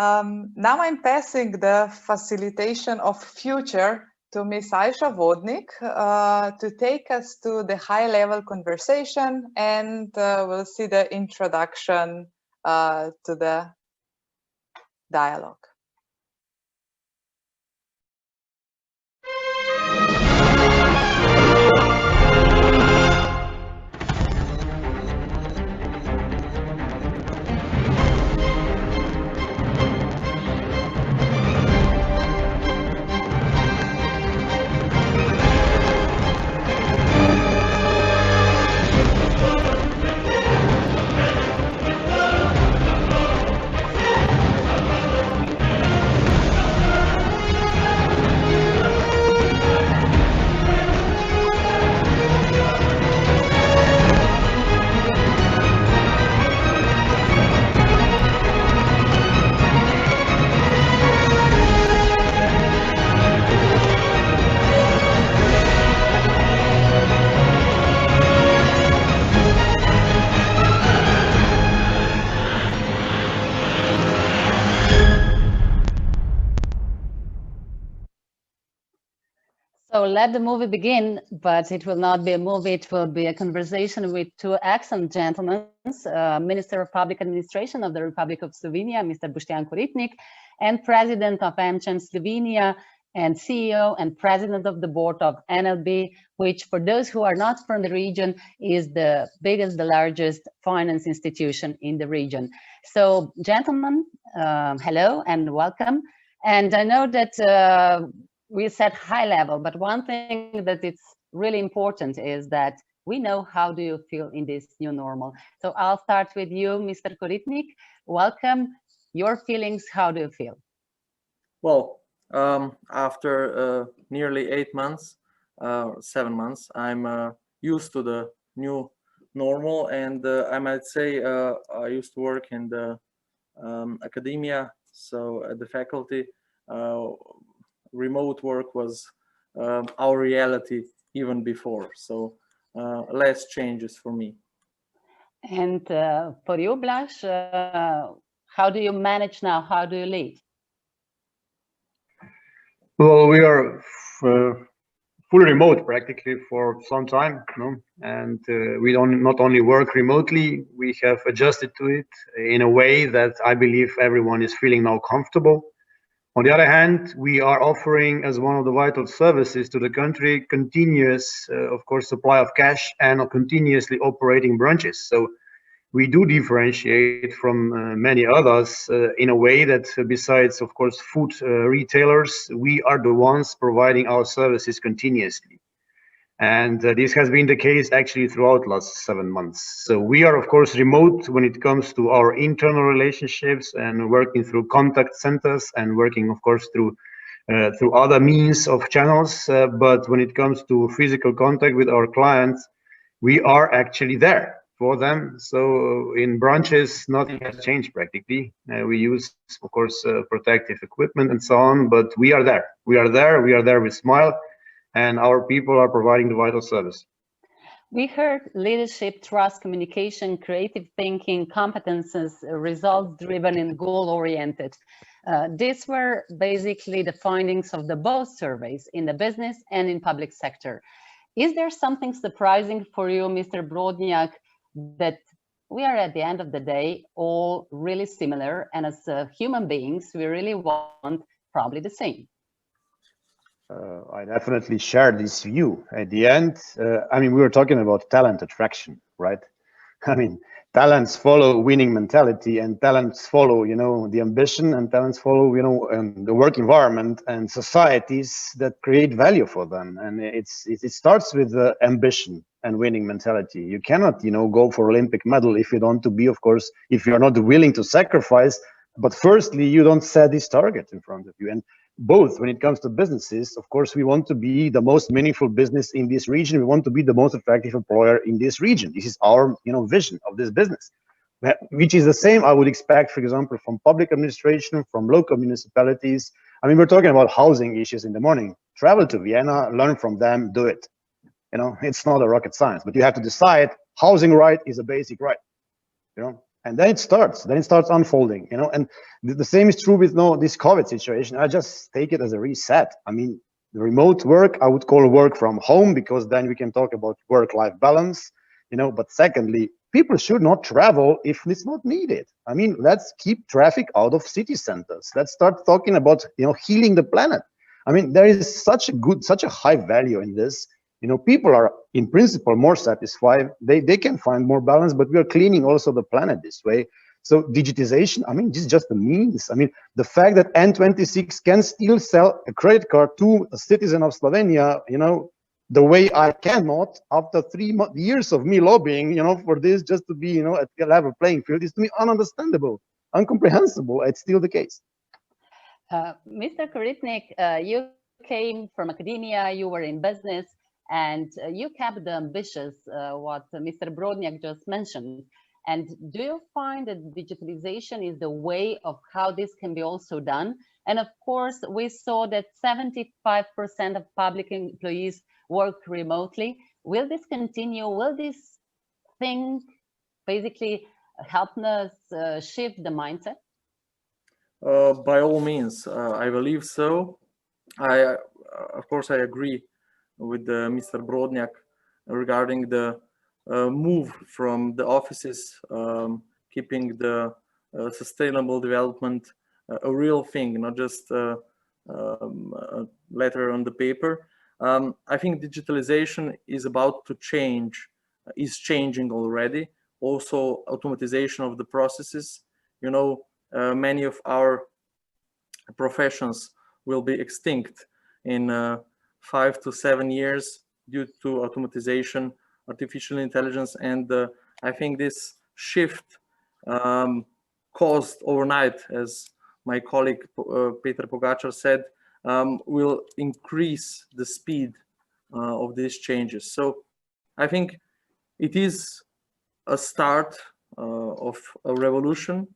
Now I'm passing the facilitation of future to Ms. Aisha Vodnik to take us to the high-level conversation, and we'll see the introduction to the dialogue. So let the movie begin, but it will not be a movie, it will be a conversation with two excellent gentlemen, Minister of Public Administration of the Republic of Slovenia, Mr. Boštjan Koritnik, and President of AmCham Slovenia, and CEO and President of the Board of NLB, which for those who are not from the region is the biggest, the largest finance institution in the region. So gentlemen, hello and welcome. And I know that we said high level, but one thing that it's really important is that we know how do you feel in this new normal. So I'll start with you, Mr. Koritnik. Welcome. Your feelings, how do you feel? Well, after nearly 8 months, 7 months, I'm used to the new normal, and I might say I used to work in the academia, so at the faculty. Remote work was our reality even before, so less changes for me. And for you, Blaž, how do you manage now? How do you live? Well, we are fully remote practically for some time, no? And we don't not only work remotely, we have adjusted to it in a way that I believe everyone is feeling now comfortable. On the other hand, we are offering as one of the vital services to the country continuous, of course, supply of cash and continuously operating branches. So we do differentiate from many others in a way that besides, of course, food retailers, we are the ones providing our services continuously. And this has been the case actually throughout the last 7 months. So we are, of course, remote when it comes to our internal relationships and working through contact centers and working, of course, through other means of channels. But when it comes to physical contact with our clients, we are actually there for them. So in branches, nothing has changed practically. We use, of course, protective equipment and so on, but we are there. We are there. We are there with smile. And our people are providing the vital service. We heard leadership, trust, communication, creative thinking, competences, result-driven and goal-oriented. These were basically the findings of the both surveys in the business and in public sector. Is there something surprising for you, Mr. Brodnjak, that we are at the end of the day all really similar, and as human beings, we really want probably the same? I definitely share this view. At the end, I mean, we were talking about talent attraction, right? I mean, talents follow winning mentality, and talents follow, you know, the ambition, and talents follow, you know, the work environment and societies that create value for them. And it starts with the ambition and winning mentality. You cannot, you know, go for Olympic medal if you don't to be, of course, if you're not willing to sacrifice. But firstly, you don't set this target in front of you. And both when it comes to businesses, of course, we want to be the most meaningful business in this region. We want to be the most attractive employer in this region. This is our, you know, vision of this business, which is the same I would expect, for example, from public administration, from local municipalities. I mean, we're talking about housing issues in the morning. Travel to Vienna, learn from them, do it. You know, it's not a rocket science, but you have to decide housing right is a basic right. You know, And then it starts unfolding, you know. And the same is true with this COVID situation. I just take it as a reset. I mean, the remote work, I would call work from home, because then we can talk about work-life balance, you know. But secondly, people should not travel if it's not needed. I mean, let's keep traffic out of city centers. Let's start talking about, you know, healing the planet. I mean, there is such a high value in this. You know, people are in principle more satisfied. They can find more balance, but we are cleaning also the planet this way. So digitization, I mean, this is just a means. I mean, the fact that N26 can still sell a credit card to a citizen of Slovenia, you know, the way I cannot, after 3 years of me lobbying, you know, for this, just to be, you know, at a level playing field, is to me ununderstandable, incomprehensible. It's still the case. Mr. Koritnik, you came from academia, you were in business, and you kept the ambitious, what Mr. Brodnjak just mentioned. And do you find that digitalization is the way of how this can be also done? And of course, we saw that 75% of public employees work remotely. Will this continue? Will this thing basically help us shift the mindset? By all means, I believe so. Of course, I agree with Mr. Brodnjak regarding the move from the offices, keeping the sustainable development a real thing, not just a letter on the paper. I think digitalization is about to change, is changing already. Also, automatization of the processes. You know, many of our professions will be extinct in 5 to 7 years due to automatization, artificial intelligence, and I think this shift caused overnight, as my colleague Peter Pogačar said, will increase the speed of these changes. So I think it is a start of a revolution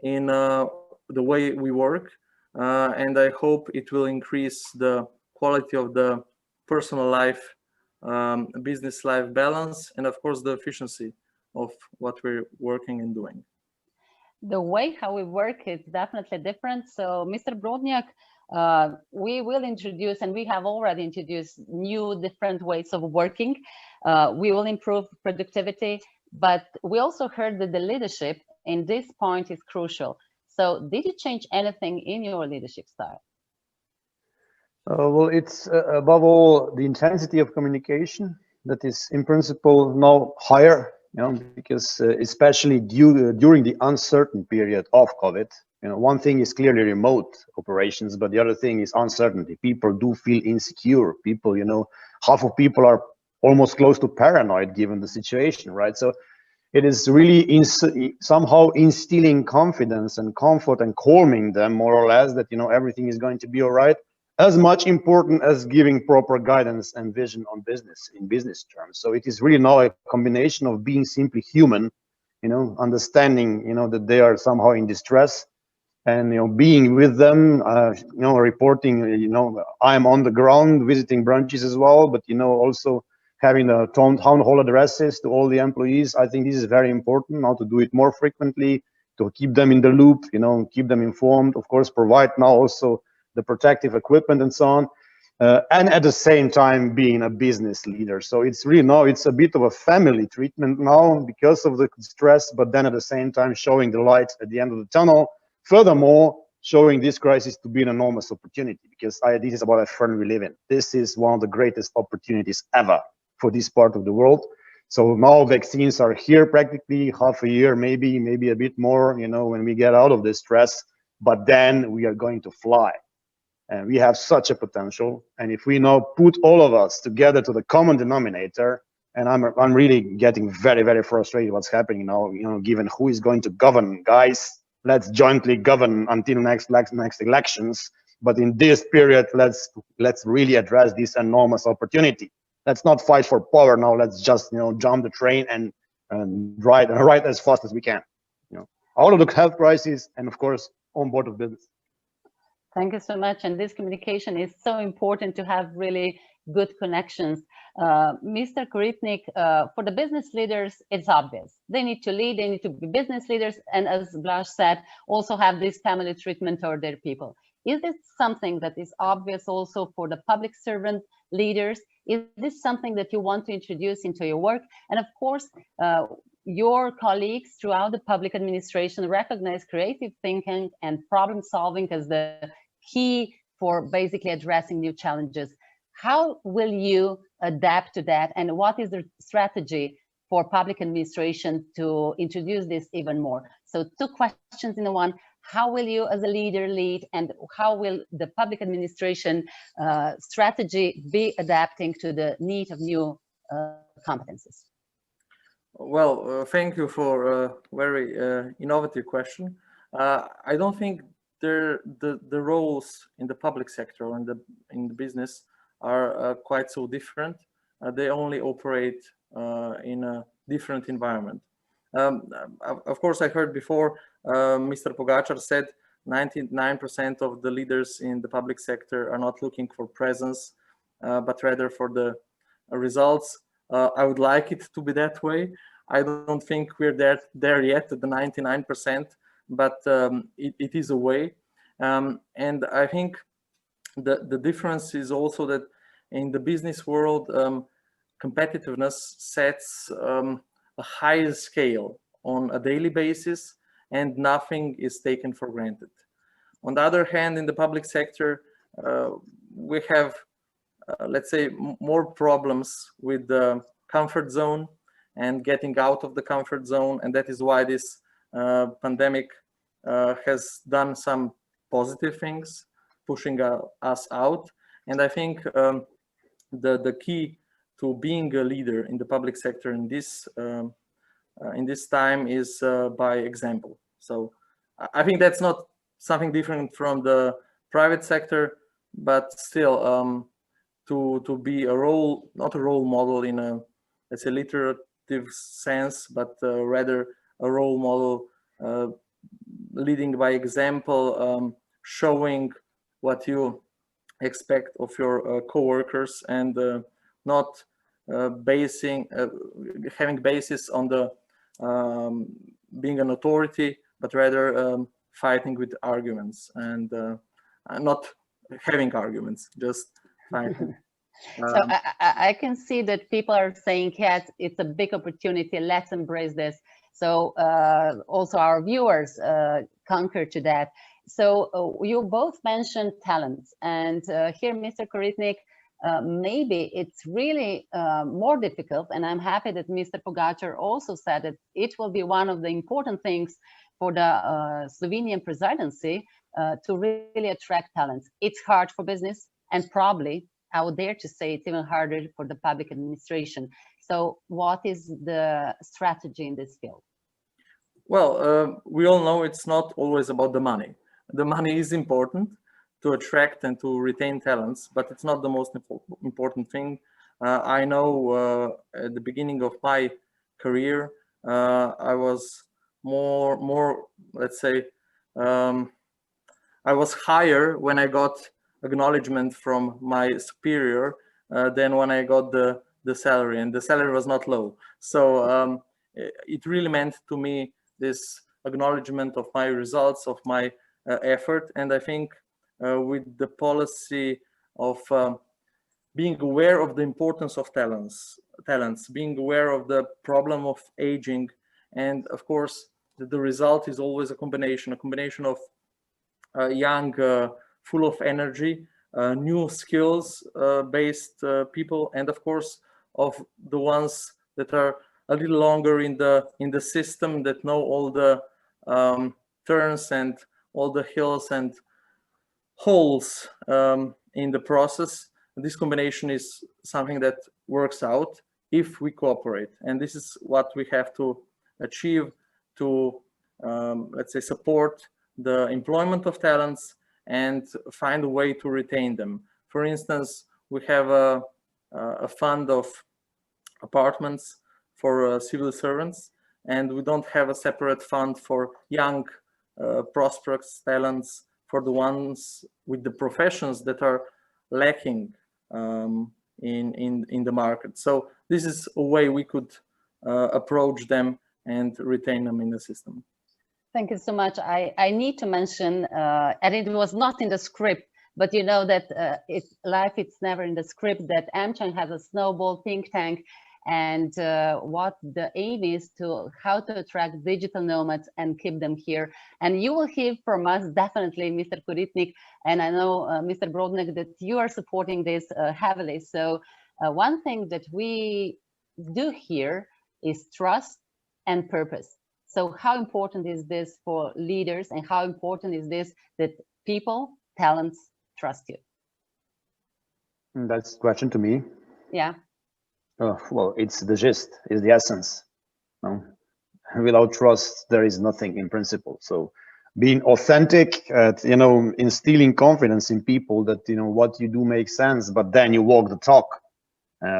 in the way we work, and I hope it will increase the quality of the personal life, business life balance, and of course the efficiency of what we're working and doing. The way how we work is definitely different. So Mr. Brodnjak, we will introduce, and we have already introduced, new different ways of working. We will improve productivity, but we also heard that the leadership in this point is crucial. So did you change anything in your leadership style? Well, it's above all the intensity of communication that is in principle now higher, you know, because especially during the uncertain period of COVID, you know, one thing is clearly remote operations, but the other thing is uncertainty. People do feel insecure. People, you know, half of people are almost close to paranoid given the situation, right? So it is really somehow instilling confidence and comfort and calming them more or less that, you know, everything is going to be all right. As much important as giving proper guidance and vision on business in business terms. So it is really now a combination of being simply human, you know, understanding, you know, that they are somehow in distress, and, you know, being with them, you know, reporting, you know, I'm on the ground visiting branches as well, but, you know, also having the town hall addresses to all the employees. I think this is very important now to do it more frequently, to keep them in the loop, you know, keep them informed, of course, provide now also the protective equipment and so on, and at the same time being a business leader. So it's really now, it's a bit of a family treatment now because of the stress, but then at the same time showing the light at the end of the tunnel. Furthermore, showing this crisis to be an enormous opportunity, because this is about a firm we live in. This is one of the greatest opportunities ever for this part of the world. So now vaccines are here practically half a year, maybe a bit more, you know, when we get out of this stress, but then we are going to fly. And we have such a potential. And if we now put all of us together to the common denominator, and I'm really getting very, very frustrated what's happening now, you know, given who is going to govern. Guys, let's jointly govern until next elections. But in this period, let's really address this enormous opportunity. Let's not fight for power now. Let's just, you know, jump the train and ride as fast as we can. You know, out of the health crisis, and of course, on board of business. Thank you so much. And this communication is so important to have really good connections. Mr. Koritnik, for the business leaders, it's obvious. They need to lead, they need to be business leaders, and as Blaž said, also have this family treatment toward their people. Is this something that is obvious also for the public servant leaders? Is this something that you want to introduce into your work? And of course, your colleagues throughout the public administration recognize creative thinking and problem solving as the key for basically addressing new challenges. How will you adapt to that? And what is the strategy for public administration to introduce this even more? So 2 questions in one. How will you as a leader lead, and how will the public administration strategy be adapting to the need of new competencies? Well, thank you for a very innovative question. I don't think the roles in the public sector and in the business are quite so different. They only operate in a different environment. Of course, I heard before Mr. Pogačar said 99% of the leaders in the public sector are not looking for presence, but rather for the results. I would like it to be that way. I don't think we're there yet at the 99%, but it is a way. And I think the difference is also that in the business world, competitiveness sets a higher scale on a daily basis, and nothing is taken for granted. On the other hand, in the public sector, we have, let's say, more problems with the comfort zone and getting out of the comfort zone, and that is why this pandemic has done some positive things, pushing us out. And I think the key to being a leader in the public sector in this time is by example. So I think that's not something different from the private sector, but still to be a role, not a role model in a, let's say, literative sense, but rather a role model leading by example, showing what you expect of your co-workers, and not having basis on the being an authority, but rather fighting with arguments, and not having arguments, just fighting. So I can see that people are saying, yes, it's a big opportunity, let's embrace this. So also our viewers concur to that. So you both mentioned talents, and here, Mr. Koritnik, maybe it's really more difficult, and I'm happy that Mr. Pogačar also said that it will be one of the important things for the Slovenian presidency to really attract talents. It's hard for business, and probably, I would dare to say, it's even harder for the public administration. So what is the strategy in this field? Well, we all know it's not always about the money. The money is important to attract and to retain talents, but it's not the most important thing. I know at the beginning of my career, I was more, let's say, I was higher when I got acknowledgement from my superior than when I got the salary, and the salary was not low. So it really meant to me this acknowledgement of my results, of my effort. And I think with the policy of being aware of the importance of talents, being aware of the problem of aging, and of course the result is always a combination of young, full of energy, new skills based people, and of course of the ones that are a little longer in the system, that know all the turns and all the hills and holes in the process. This combination is something that works out if we cooperate, and this is what we have to achieve to, let's say, support the employment of talents and find a way to retain them. For instance, we have a fund of apartments for civil servants, and we don't have a separate fund for young, prosperous talents, for the ones with the professions that are lacking in the market. So this is a way we could approach them and retain them in the system. Thank you so much. I need to mention, and it was not in the script, but you know that life, it's never in the script, that AmCham has a snowball think tank, and what the aim is to how to attract digital nomads and keep them here. And you will hear from us definitely, Mr. Koritnik, and I know Mr. Brodnik, that you are supporting this heavily. So one thing that we do here is trust and purpose. So how important is this for leaders, and how important is this that people, talents trust you? That's a question to me. Yeah. Well, it's the gist, it's the essence. No? Without trust, there is nothing in principle. So being authentic, instilling confidence in people that, what you do makes sense, but then you walk the talk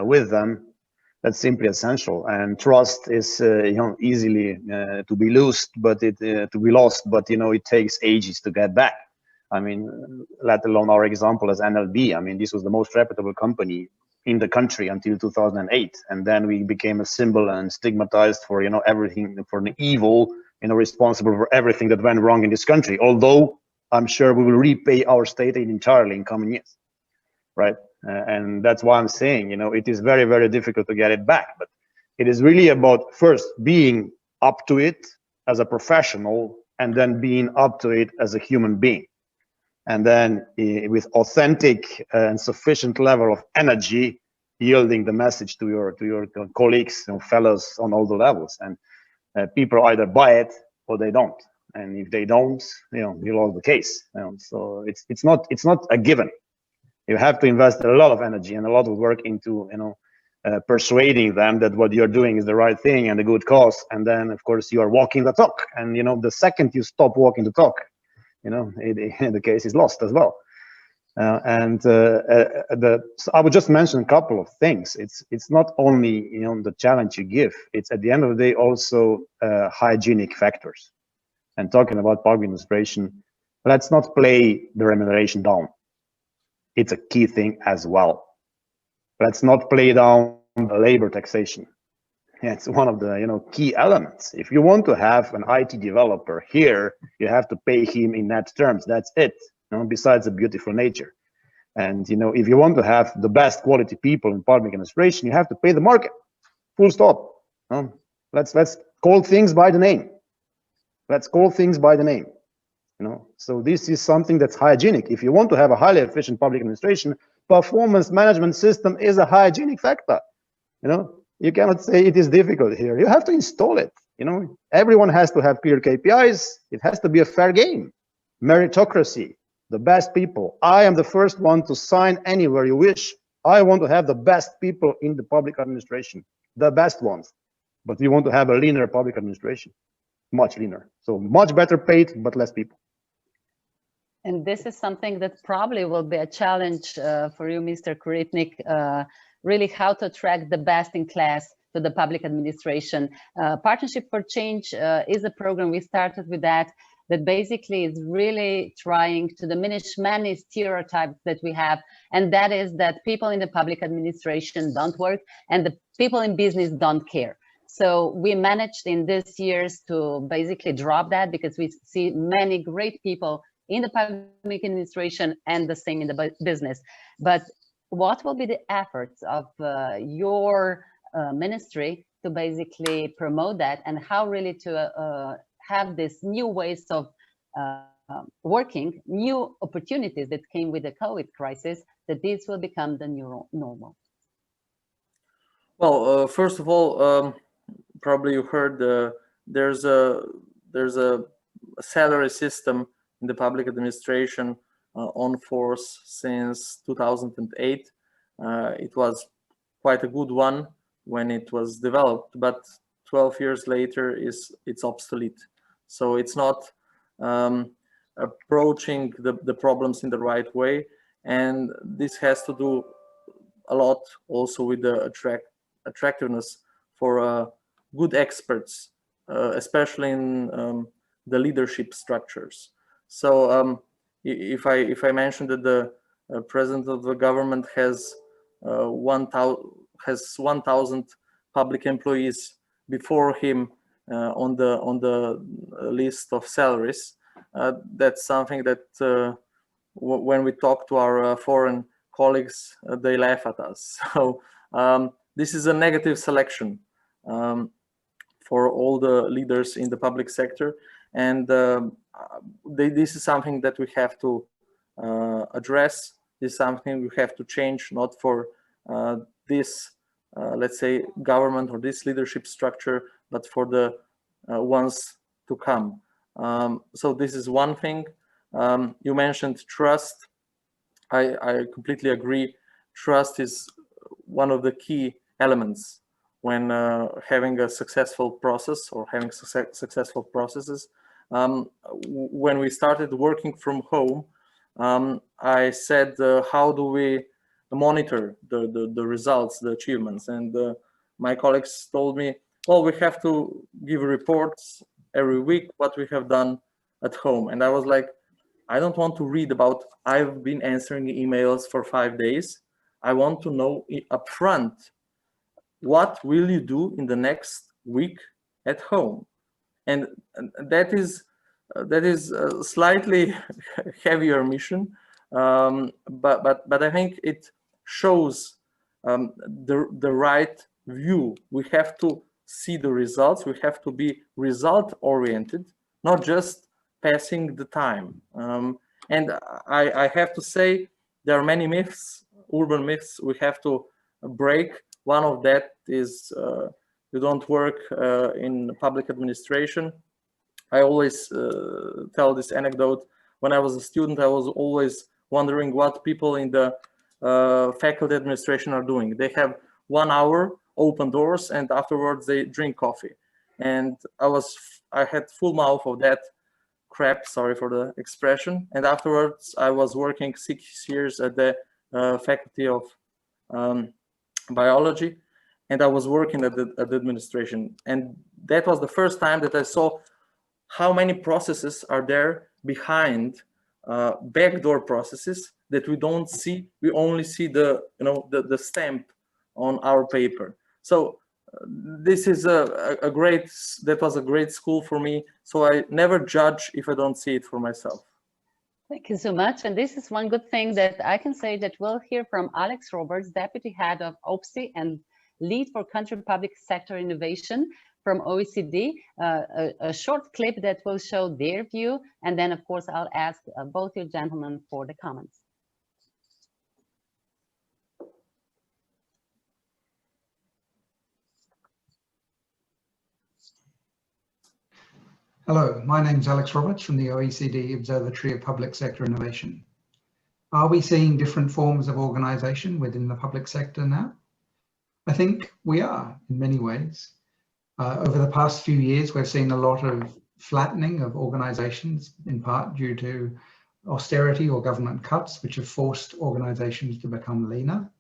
with them. That's simply essential. And trust is, easily to be lost, but it takes ages to get back. I mean, let alone our example as NLB. I mean, this was the most reputable company in the country until 2008, and then we became a symbol and stigmatized for everything, for the evil, responsible for everything that went wrong in this country. Although I'm sure we will repay our state aid entirely in coming years, right? And that's why I'm saying, it is very, very difficult to get it back. But it is really about first being up to it as a professional, and then being up to it as a human being. And then with authentic and sufficient level of energy, yielding the message to your colleagues, fellows on all the levels. And people either buy it or they don't. And if they don't, you lost the case. So it's not a given. You have to invest a lot of energy and a lot of work into persuading them that what you're doing is the right thing and a good cause. And then of course you are walking the talk. And the second you stop walking the talk, the case is lost as well. So I would just mention a couple of things. It's not only the challenge you give. It's at the end of the day also hygienic factors. And talking about public administration, let's not play the remuneration down. It's a key thing as well. Let's not play down the labor taxation. It's one of the key elements. If you want to have an IT developer here, you have to pay him in net terms. That's it. Besides the beautiful nature. And if you want to have the best quality people in public administration, you have to pay the market. Full stop. Let's call things by the name. Let's call things by the name. So this is something that's hygienic. If you want to have a highly efficient public administration, performance management system is a hygienic factor. You cannot say it is difficult here. You have to install it. Everyone has to have clear KPIs. It has to be a fair game. Meritocracy, the best people. I am the first one to sign anywhere you wish. I want to have the best people in the public administration, the best ones. But we want to have a leaner public administration, much leaner. So much better paid, but less people. And this is something that probably will be a challenge for you, Mr. Koritnik, really how to attract the best in class to the public administration. Partnership for Change is a program we started with that basically is really trying to diminish many stereotypes that we have. And that is that people in the public administration don't work and the people in business don't care. So we managed in this years to basically drop that because we see many great people in the public administration and the same in the business. But what will be the efforts of your ministry to basically promote that, and how really to have this new ways of working, new opportunities that came with the COVID crisis, that this will become the new normal? Well, first of all, probably you heard there's a salary system in the public administration on force since 2008. It was quite a good one when it was developed, but 12 years later it's obsolete. So it's not approaching the problems in the right way, and this has to do a lot also with the attractiveness for good experts, especially in the leadership structures. So if I mentioned that the president of the government has 1,000 public employees before him on the list of salaries. That's something that when we talk to our foreign colleagues, they laugh at us. So this is a negative selection for all the leaders in the public sector, and this is something that we have to address. This is something we have to change, not for this, let's say, government or this leadership structure, but for the ones to come. So this is one thing. You mentioned trust. I completely agree. Trust is one of the key elements when having a successful process or having successful processes. When we started working from home, I said, how do we monitor the results, the achievements? And my colleagues told me, well, we have to give reports every week what we have done at home. And I was like, I don't want to read about I've been answering emails for 5 days. I want to know upfront, what will you do in the next week at home? And that is a slightly heavier mission, but I think it shows the right view. We have to see the results. We have to be result oriented, not just passing the time. And I have to say, there are many myths, urban myths we have to break. One of that is you don't work in public administration. I always tell this anecdote. When I was a student, I was always wondering what people in the faculty administration are doing. They have 1 hour, open doors, and afterwards they drink coffee. And I had full mouth of that crap, sorry for the expression. And afterwards I was working 6 years at the faculty of biology, and I was working at the administration. And that was the first time that I saw how many processes are there behind backdoor processes that we don't see. We only see the stamp on our paper. So this is that was a great school for me. So I never judge if I don't see it for myself. Thank you so much. And this is one good thing that I can say, that we'll hear from Alex Roberts, Deputy Head of OPSI and Lead for Country Public Sector Innovation from OECD, a short clip that will show their view. And then, of course, I'll ask both you gentlemen for the comments. Hello, my name is Alex Roberts from the OECD Observatory of Public Sector Innovation. Are we seeing different forms of organisation within the public sector now? I think we are in many ways. Over the past few years, we've seen a lot of flattening of organisations, in part due to austerity or government cuts, which have forced organisations to become leaner.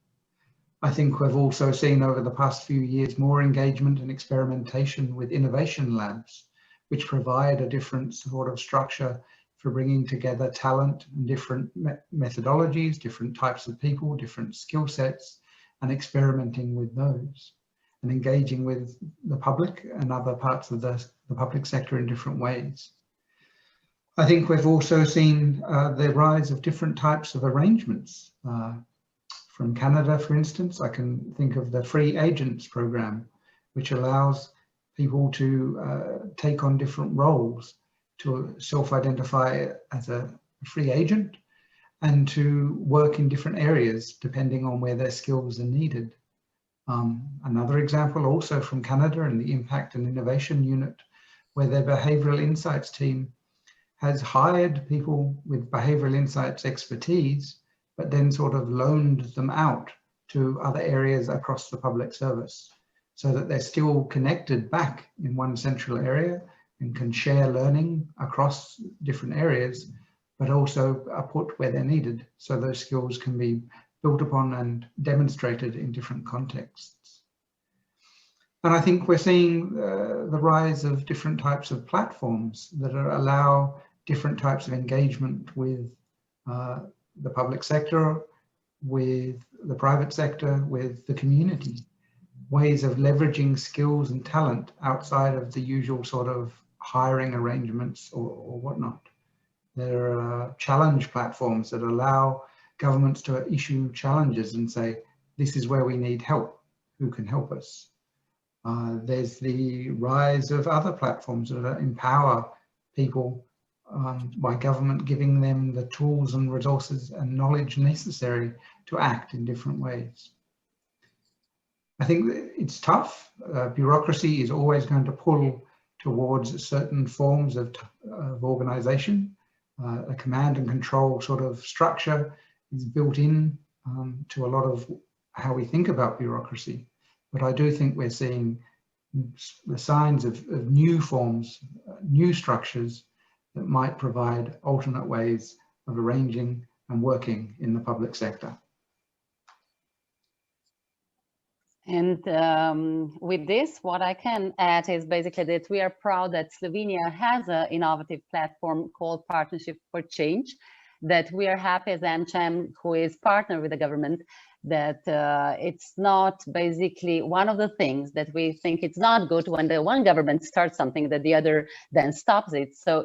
I think we've also seen over the past few years more engagement and experimentation with innovation labs, which provide a different sort of structure for bringing together talent and different methodologies, different types of people, different skill sets, and experimenting with those and engaging with the public and other parts of the public sector in different ways. I think we've also seen the rise of different types of arrangements. From Canada, for instance, I can think of the Free Agents program, which allows people to take on different roles, to self-identify as a free agent and to work in different areas depending on where their skills are needed. Another example also from Canada and the Impact and Innovation Unit, where their behavioural insights team has hired people with behavioural insights expertise, but then sort of loaned them out to other areas across the public service, so that they're still connected back in one central area and can share learning across different areas, but also are put where they're needed, so those skills can be built upon and demonstrated in different contexts. And I think we're seeing the rise of different types of platforms that allow different types of engagement with the public sector with the private sector, with the community, ways of leveraging skills and talent outside of the usual sort of hiring arrangements or whatnot. There are challenge platforms that allow governments to issue challenges and say, this is where we need help, who can help us? There's the rise of other platforms that empower people by government giving them the tools and resources and knowledge necessary to act in different ways. I think it's tough. Bureaucracy is always going to pull towards certain forms of organization. A command and control sort of structure is built in to a lot of how we think about bureaucracy. But I do think we're seeing the signs of new forms, new structures that might provide alternate ways of arranging and working in the public sector. And with this, what I can add is basically that we are proud that Slovenia has an innovative platform called Partnership for Change, that we are happy as AmCham, who is partner with the government, that it's not basically one of the things that we think it's not good when the one government starts something that the other then stops it. So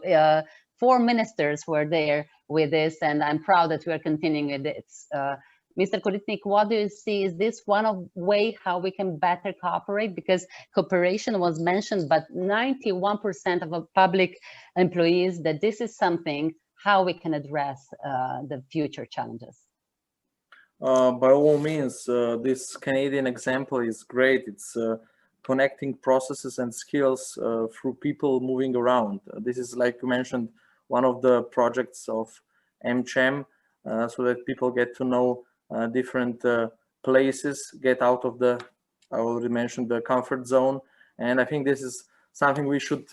4 ministers were there with this, and I'm proud that we are continuing with this. Mr. Koritnik, what do you see? Is this one of way how we can better cooperate? Because cooperation was mentioned, but 91% of our public employees, that this is something how we can address the future challenges. By all means, this Canadian example is great. It's connecting processes and skills through people moving around. This is, like you mentioned, one of the projects of AmCham, so that people get to know different places, get out of the, I already mentioned, the comfort zone. And I think this is something we should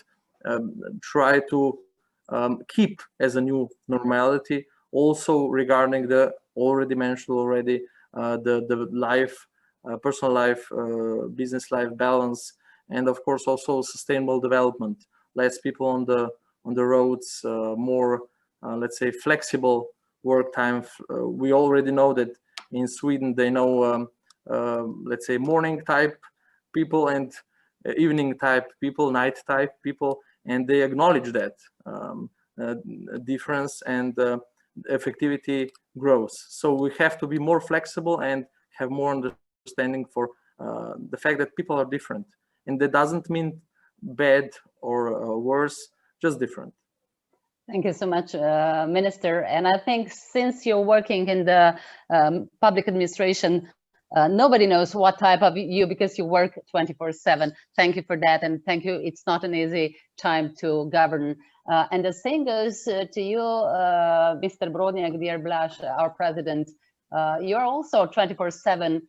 try to keep as a new normality. Also regarding the already mentioned the life, personal life, business life balance, and of course also sustainable development. Less people on the roads, more let's say flexible work time. We already know that in Sweden they know let's say morning type people and evening type people, night type people, and they acknowledge that difference, and effectivity grows. So we have to be more flexible and have more understanding for the fact that people are different, and that doesn't mean bad or worse, just different. Thank you so much, Minister. And I think since you're working in the public administration, nobody knows what type of you, because you work 24/7. Thank you for that, and thank you. It's not an easy time to govern. And the same goes to you, Mr. Brodnjak, dear Blaž, our president. You're also 24/7.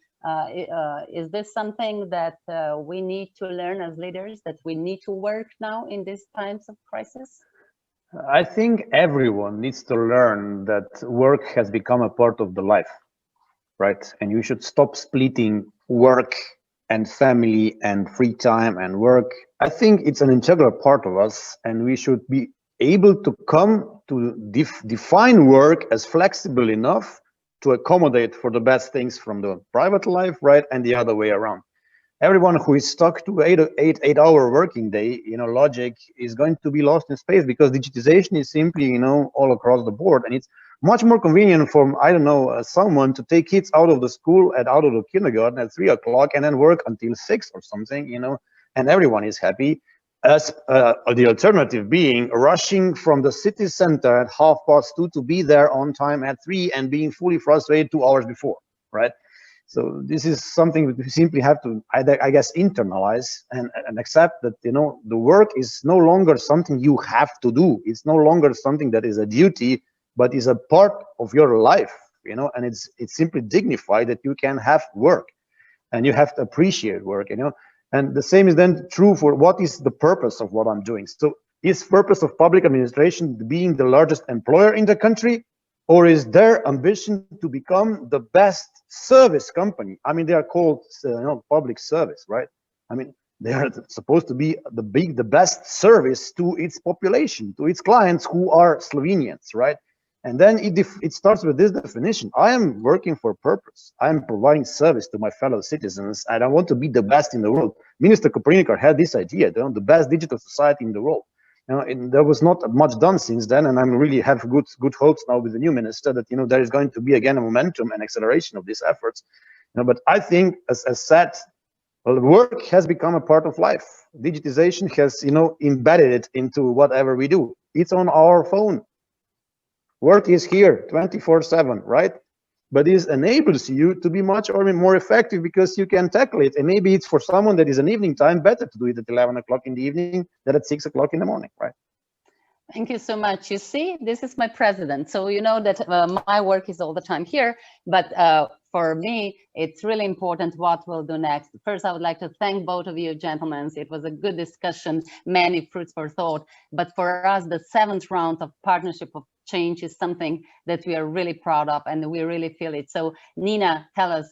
Is this something that we need to learn as leaders, that we need to work now in these times of crisis? I think everyone needs to learn that work has become a part of the life, right? And you should stop splitting work and family and free time and work. I think it's an integral part of us, and we should be able to come to define work as flexible enough to accommodate for the best things from the private life, right? And the other way around. Everyone who is stuck to eight-hour working day, logic is going to be lost in space, because digitization is simply, all across the board. And it's much more convenient for, I don't know, someone to take kids out of the school and out of the kindergarten at 3 o'clock and then work until 6 or something, and everyone is happy. As the alternative being rushing from the city center at 2:30 to be there on time at 3 and being fully frustrated 2 hours before, right? So this is something that we simply have to, I guess, internalize and accept that, the work is no longer something you have to do. It's no longer something that is a duty, but is a part of your life, and it's simply dignified that you can have work, and you have to appreciate work, And the same is then true for what is the purpose of what I'm doing. So is purpose of public administration being the largest employer in the country, or is their ambition to become the best service company? I mean, they are called public service, right? I mean, they are supposed to be the best service to its population, to its clients who are Slovenians, right? And then it starts with this definition. I am working for a purpose. I am providing service to my fellow citizens, and I want to be the best in the world. Minister Kopernikar had this idea, the best digital society in the world. And there was not much done since then, and I'm really have good hopes now with the new minister that there is going to be again a momentum and acceleration of these efforts. But I think, as said, well, work has become a part of life. Digitization has embedded it into whatever we do. It's on our phone. Work is here 24/7, right? But this enables you to be much more effective because you can tackle it. And maybe it's for someone that is an evening time better to do it at 11 o'clock in the evening than at 6 o'clock in the morning, right? Thank you so much. You see, this is my president. So you know that my work is all the time here, but for me, it's really important what we'll do next. First, I would like to thank both of you gentlemen. It was a good discussion, many fruits for thought. But for us, the 7th round of Partnership of Change is something that we are really proud of and we really feel it. So Nina, tell us,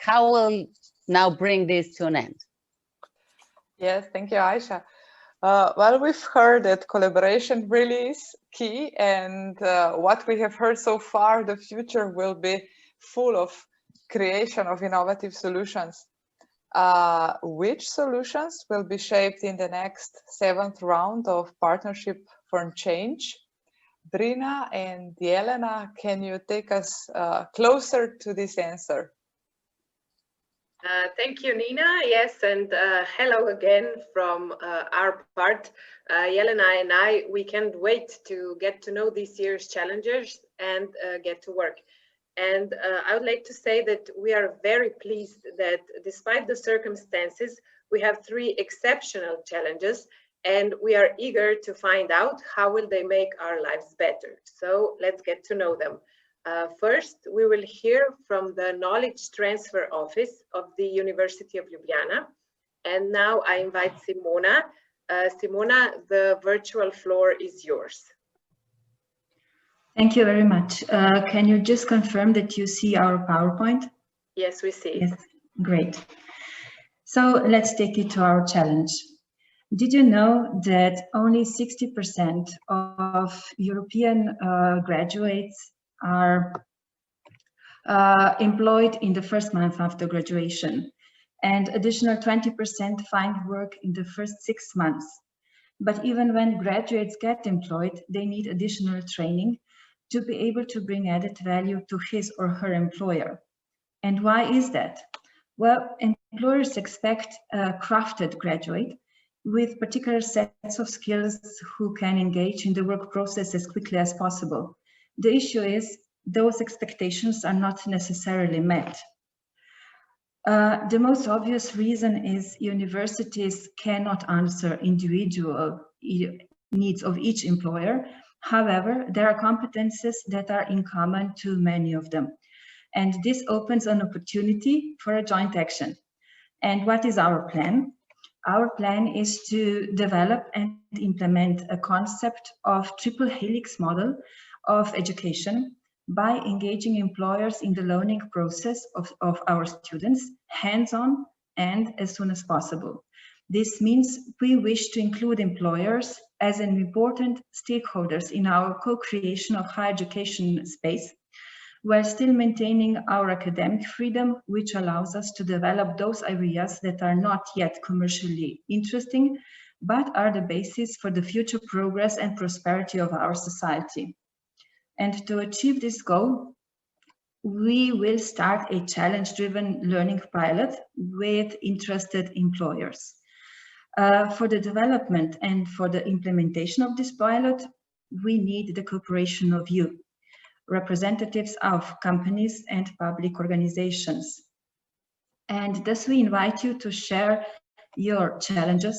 how will now bring this to an end? Yes, thank you, Aisha. Well, we've heard that collaboration really is key, and what we have heard so far, the future will be full of creation of innovative solutions. Which solutions will be shaped in the next 7th round of Partnership for Change? Brina and Jelena, can you take us closer to this answer? Thank you, Nina. Yes, and hello again from our part. Jelena and I, we can't wait to get to know this year's challengers and get to work. And I would like to say that we are very pleased that despite the circumstances, we have 3 exceptional challenges, and we are eager to find out how will they make our lives better. So let's get to know them. First, we will hear from the Knowledge Transfer Office of the University of Ljubljana. And now I invite Simona. Simona, the virtual floor is yours. Thank you very much. Can you just confirm that you see our PowerPoint? Yes, we see. Yes, great. So let's take it to our challenge. Did you know that only 60% of European graduates are employed in the first month after graduation, and additional 20% find work in the first 6 months. But even when graduates get employed, they need additional training to be able to bring added value to his or her employer. And why is that? Well, employers expect a crafted graduate with particular sets of skills who can engage in the work process as quickly as possible. The issue is those expectations are not necessarily met. The most obvious reason is universities cannot answer individual needs of each employer. However, there are competencies that are in common to many of them. And this opens an opportunity for a joint action. And what is our plan? Our plan is to develop and implement a concept of triple helix model of education by engaging employers in the learning process of our students, hands-on and as soon as possible. This means we wish to include employers as an important stakeholders in our co-creation of higher education space, while still maintaining our academic freedom, which allows us to develop those areas that are not yet commercially interesting, but are the basis for the future progress and prosperity of our society. And to achieve this goal, we will start a challenge-driven learning pilot with interested employers. For the development and for the implementation of this pilot, we need the cooperation of you, representatives of companies and public organizations. And thus we invite you to share your challenges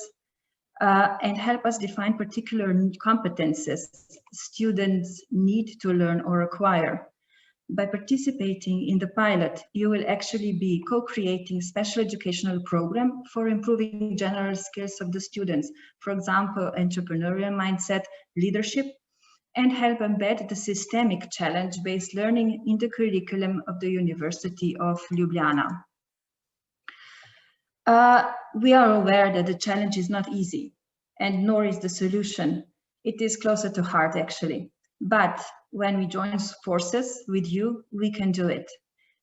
and help us define particular competences students need to learn or acquire. By participating in the pilot, you will actually be co-creating special educational program for improving general skills of the students, for example, entrepreneurial mindset, leadership, and help embed the systemic challenge-based learning in the curriculum of the University of Ljubljana. We are aware that the challenge is not easy, and nor is the solution. It is closer to heart, actually. But when we join forces with you, we can do it.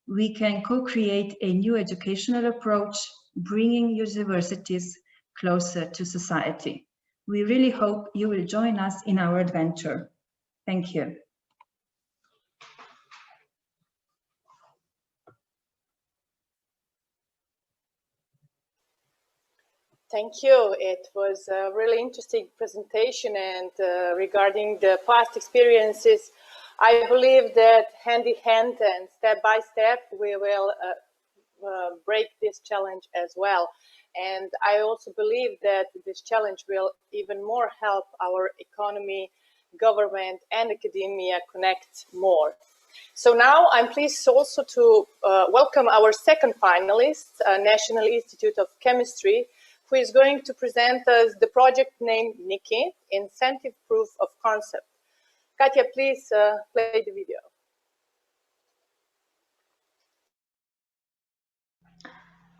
We can co-create a new educational approach, bringing universities closer to society. We really hope you will join us in our adventure. Thank you. Thank you. It was a really interesting presentation, and regarding the past experiences, I believe that hand in hand and step by step, we will break this challenge as well. And I also believe that this challenge will even more help our economy, government, and academia connect more. So now I'm pleased also to welcome our second finalist, National Institute of Chemistry, who is going to present us the project named Nikki, Incentive Proof of Concept. Katja, please play the video.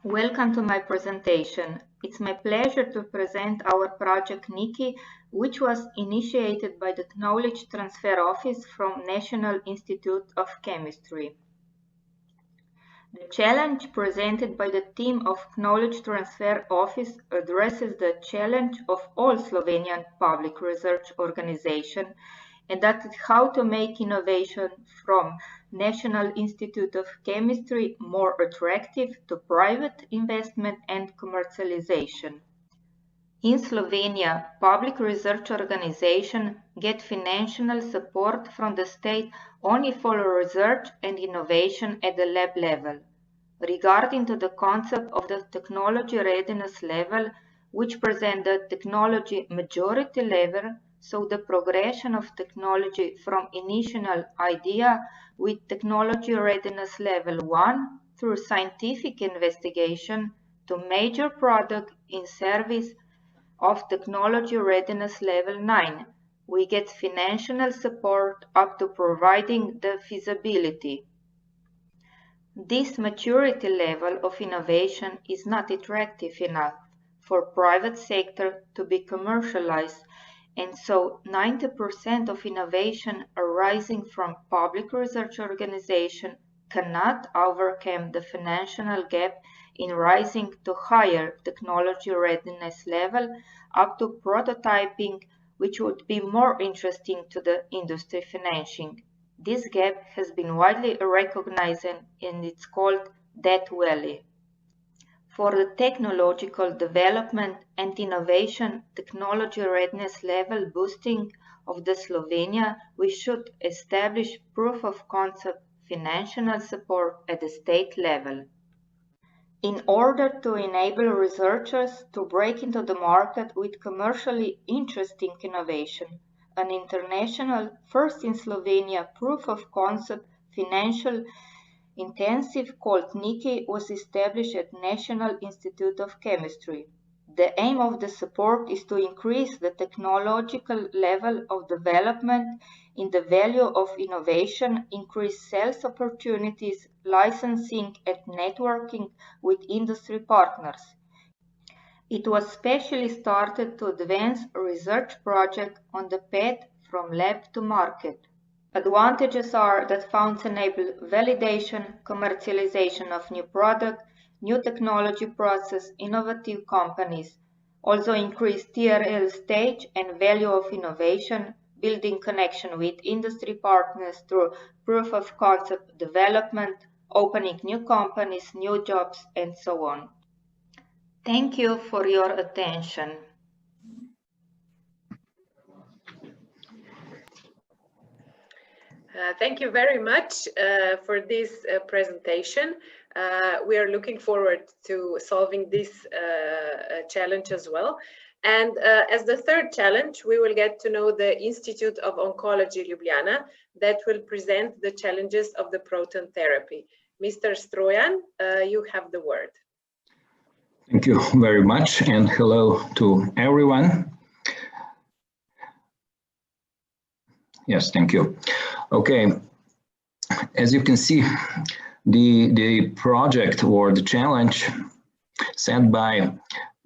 Welcome to my presentation. It's my pleasure to present our project Nikki, which was initiated by the Knowledge Transfer Office from National Institute of Chemistry. The challenge presented by the team of Knowledge Transfer Office addresses the challenge of all Slovenian public research organizations, and that is how to make innovation from National Institute of Chemistry more attractive to private investment and commercialization. In Slovenia, public research organizations get financial support from the state only for research and innovation at the lab level. Regarding to the concept of the technology readiness level, which present the technology maturity level, so the progression of technology from initial idea with technology readiness level 1 through scientific investigation to major product in service of technology readiness level 9. We get financial support up to providing the feasibility. This maturity level of innovation is not attractive enough for private sector to be commercialized, and so 90% of innovation arising from public research organization cannot overcome the financial gap in rising to higher technology readiness level up to prototyping, which would be more interesting to the industry financing. This gap has been widely recognized and it's called Death Valley. For the technological development and innovation technology readiness level boosting of the Slovenia, we should establish proof of concept financial support at the state level. In order to enable researchers to break into the market with commercially interesting innovation, an international, first in Slovenia, proof of concept financial intensive called Nikki was established at National Institute of Chemistry. The aim of the support is to increase the technological level of development in the value of innovation, increase sales opportunities, licensing and networking with industry partners. It was specially started to advance a research project on the path from lab to market. Advantages are that funds enable validation, commercialization of new product, new technology process, innovative companies, also increase TRL stage and value of innovation, building connection with industry partners through proof of concept development, opening new companies, new jobs, and so on. Thank you for your attention. Thank you very much for this presentation. We are looking forward to solving this challenge as well. And as the third challenge, we will get to know the Institute of Oncology Ljubljana that will present the challenges of the proton therapy. Mr. Strojan, you have the word. Thank you very much, and hello to everyone. Yes, thank you. Okay, as you can see, the project or the challenge set by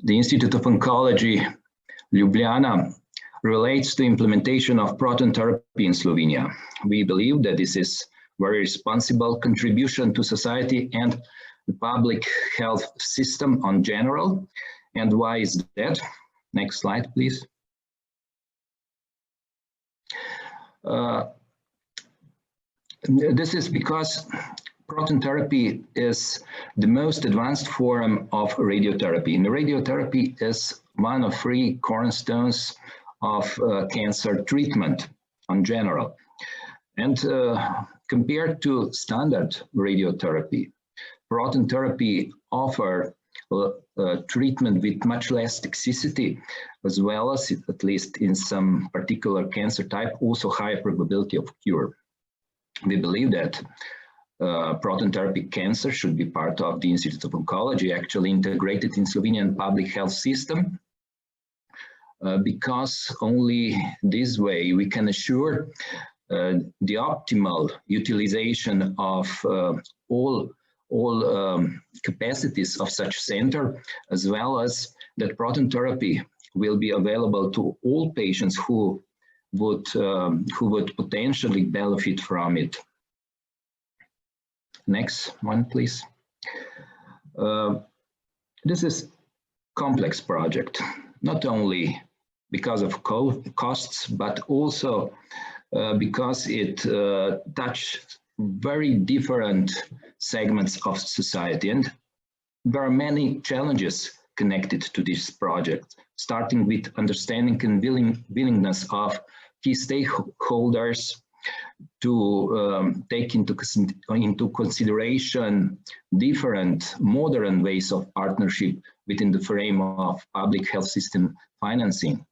the Institute of Oncology Ljubljana relates to implementation of proton therapy in Slovenia. We believe that this is very responsible contribution to society and the public health system on general. And why is that? Next slide, please. This is because proton therapy is the most advanced form of radiotherapy. And radiotherapy is one of 3 cornerstones of cancer treatment in general. And compared to standard radiotherapy, proton therapy offers treatment with much less toxicity, as well as, at least in some particular cancer type, also higher probability of cure. We believe that proton therapy cancer should be part of the Institute of Oncology, actually integrated in Slovenian public health system, because only this way we can assure the optimal utilization of all capacities of such center, as well as that proton therapy will be available to all patients who would potentially benefit from it. Next one, please. This is complex project, not only because of costs, but also because it touches very different segments of society. And there are many challenges connected to this project, starting with understanding and willingness of key stakeholders to take into consideration different modern ways of partnership within the frame of public health system financing.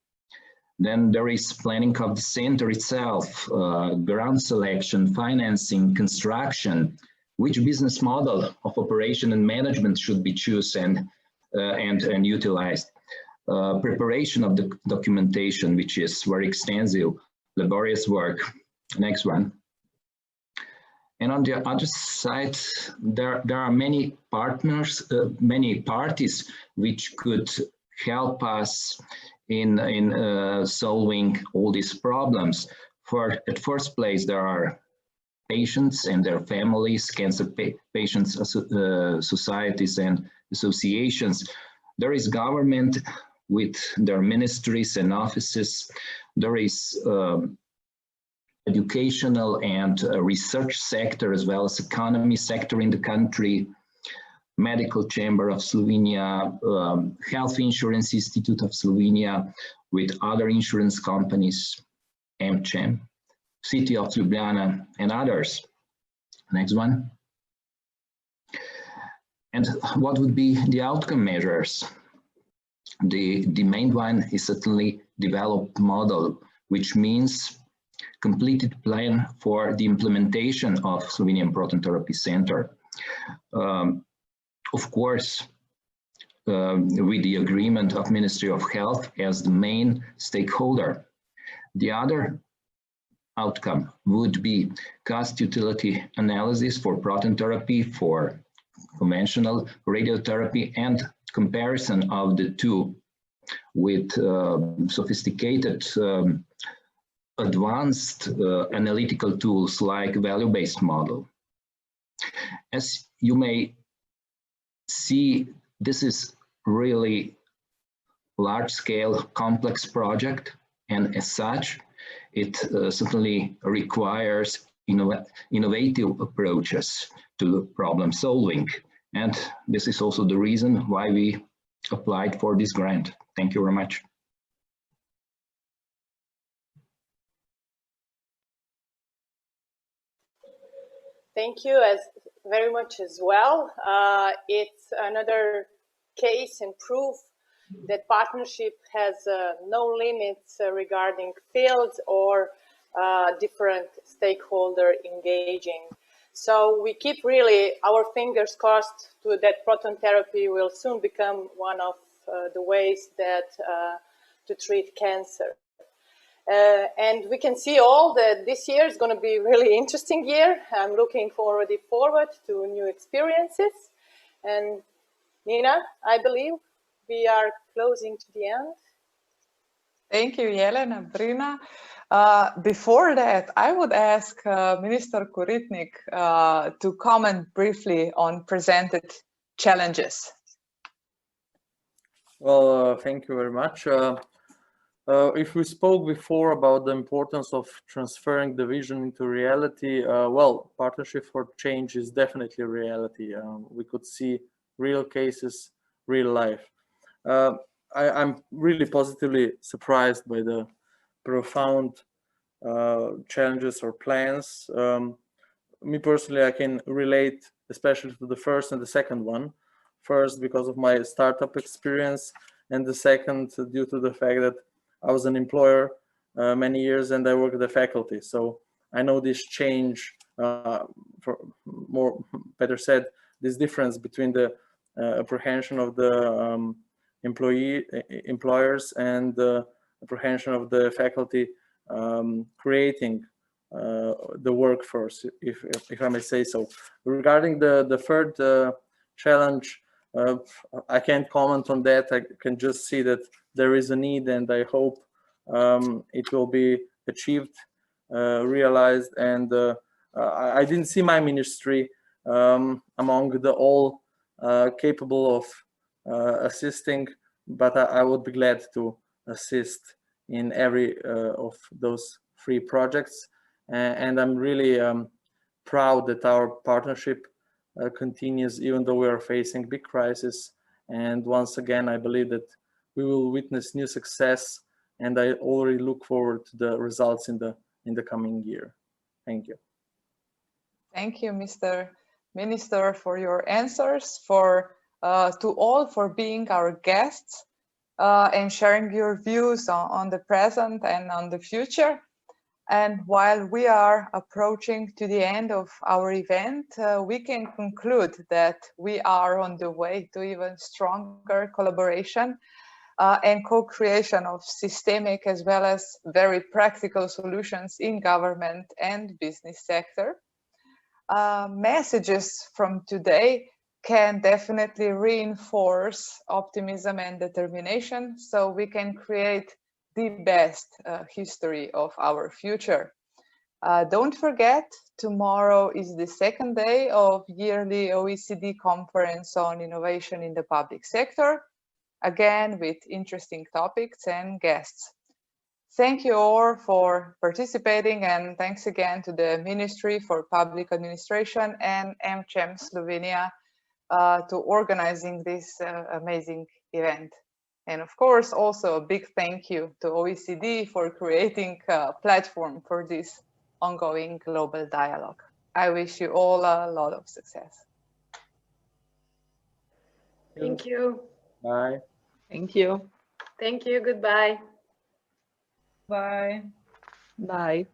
Then there is planning of the center itself, grant selection, financing, construction, which business model of operation and management should be chosen and utilized. Preparation of the documentation, which is very extensive, laborious work. Next one. And on the other side, there are many partners, many parties which could help us in solving all these problems. At first place, there are patients and their families, cancer patients societies and associations. There is government with their ministries and offices. There is educational and research sector, as well as economy sector in the country, Medical Chamber of Slovenia, Health Insurance Institute of Slovenia, with other insurance companies, AmCham, City of Ljubljana, and others. Next one. And what would be the outcome measures? The main one is certainly developed model, which means completed plan for the implementation of Slovenian Proton Therapy Center. Of course, with the agreement of Ministry of Health as the main stakeholder. The other outcome would be cost utility analysis for proton therapy, for conventional radiotherapy, and comparison of the two with sophisticated advanced analytical tools like value-based model. As you may see, this is really large-scale, complex project, and as such, it certainly requires innovative approaches to problem solving. And this is also the reason why we applied for this grant. Thank you very much. Thank you very much as well. It's another case and proof that partnership has no limits regarding fields or different stakeholder engaging. So we keep really our fingers crossed to that proton therapy will soon become one of the ways that to treat cancer. And we can see all that this year is going to be a really interesting year. I'm looking forward to new experiences. And Nina, I believe we are closing to the end. Thank you, Jelena, Brina. Before that, I would ask Minister Koritnik to comment briefly on presented challenges. Well, thank you very much. If we spoke before about the importance of transferring the vision into reality, well, Partnership for Change is definitely reality. We could see real cases, real life. I'm really positively surprised by the profound challenges or plans. Me personally, I can relate especially to the first and the second one. First, because of my startup experience, and the second, due to the fact that I was an employer many years and I worked at the faculty. So I know this change, for better said, this difference between the apprehension of the employers and the apprehension of the faculty creating the workforce, if I may say so. Regarding the third challenge, I can't comment on that. I can just see that there is a need, and I hope it will be achieved, realized. And I didn't see my ministry among the all capable of assisting, but I would be glad to assist in every of those 3 projects. And I'm really proud that our partnership continues, even though we are facing big crisis. And once again, I believe that we will witness new success, and I already look forward to the results in the coming year. Thank you. Thank you, Mr. Minister, for your answers, to all for being our guests and sharing your views on the present and on the future. And while we are approaching to the end of our event, we can conclude that we are on the way to even stronger collaboration and co-creation of systemic as well as very practical solutions in government and business sector. Messages from today can definitely reinforce optimism and determination, so we can create the best history of our future. Don't forget, tomorrow is the second day of yearly OECD conference on innovation in the public sector, again with interesting topics and guests. Thank you all for participating, and thanks again to the Ministry for Public Administration and AmCham Slovenia to organizing this amazing event. And of course, also a big thank you to OECD for creating a platform for this ongoing global dialogue. I wish you all a lot of success. Thank you. Bye. Thank you. Thank you. Goodbye. Bye. Bye.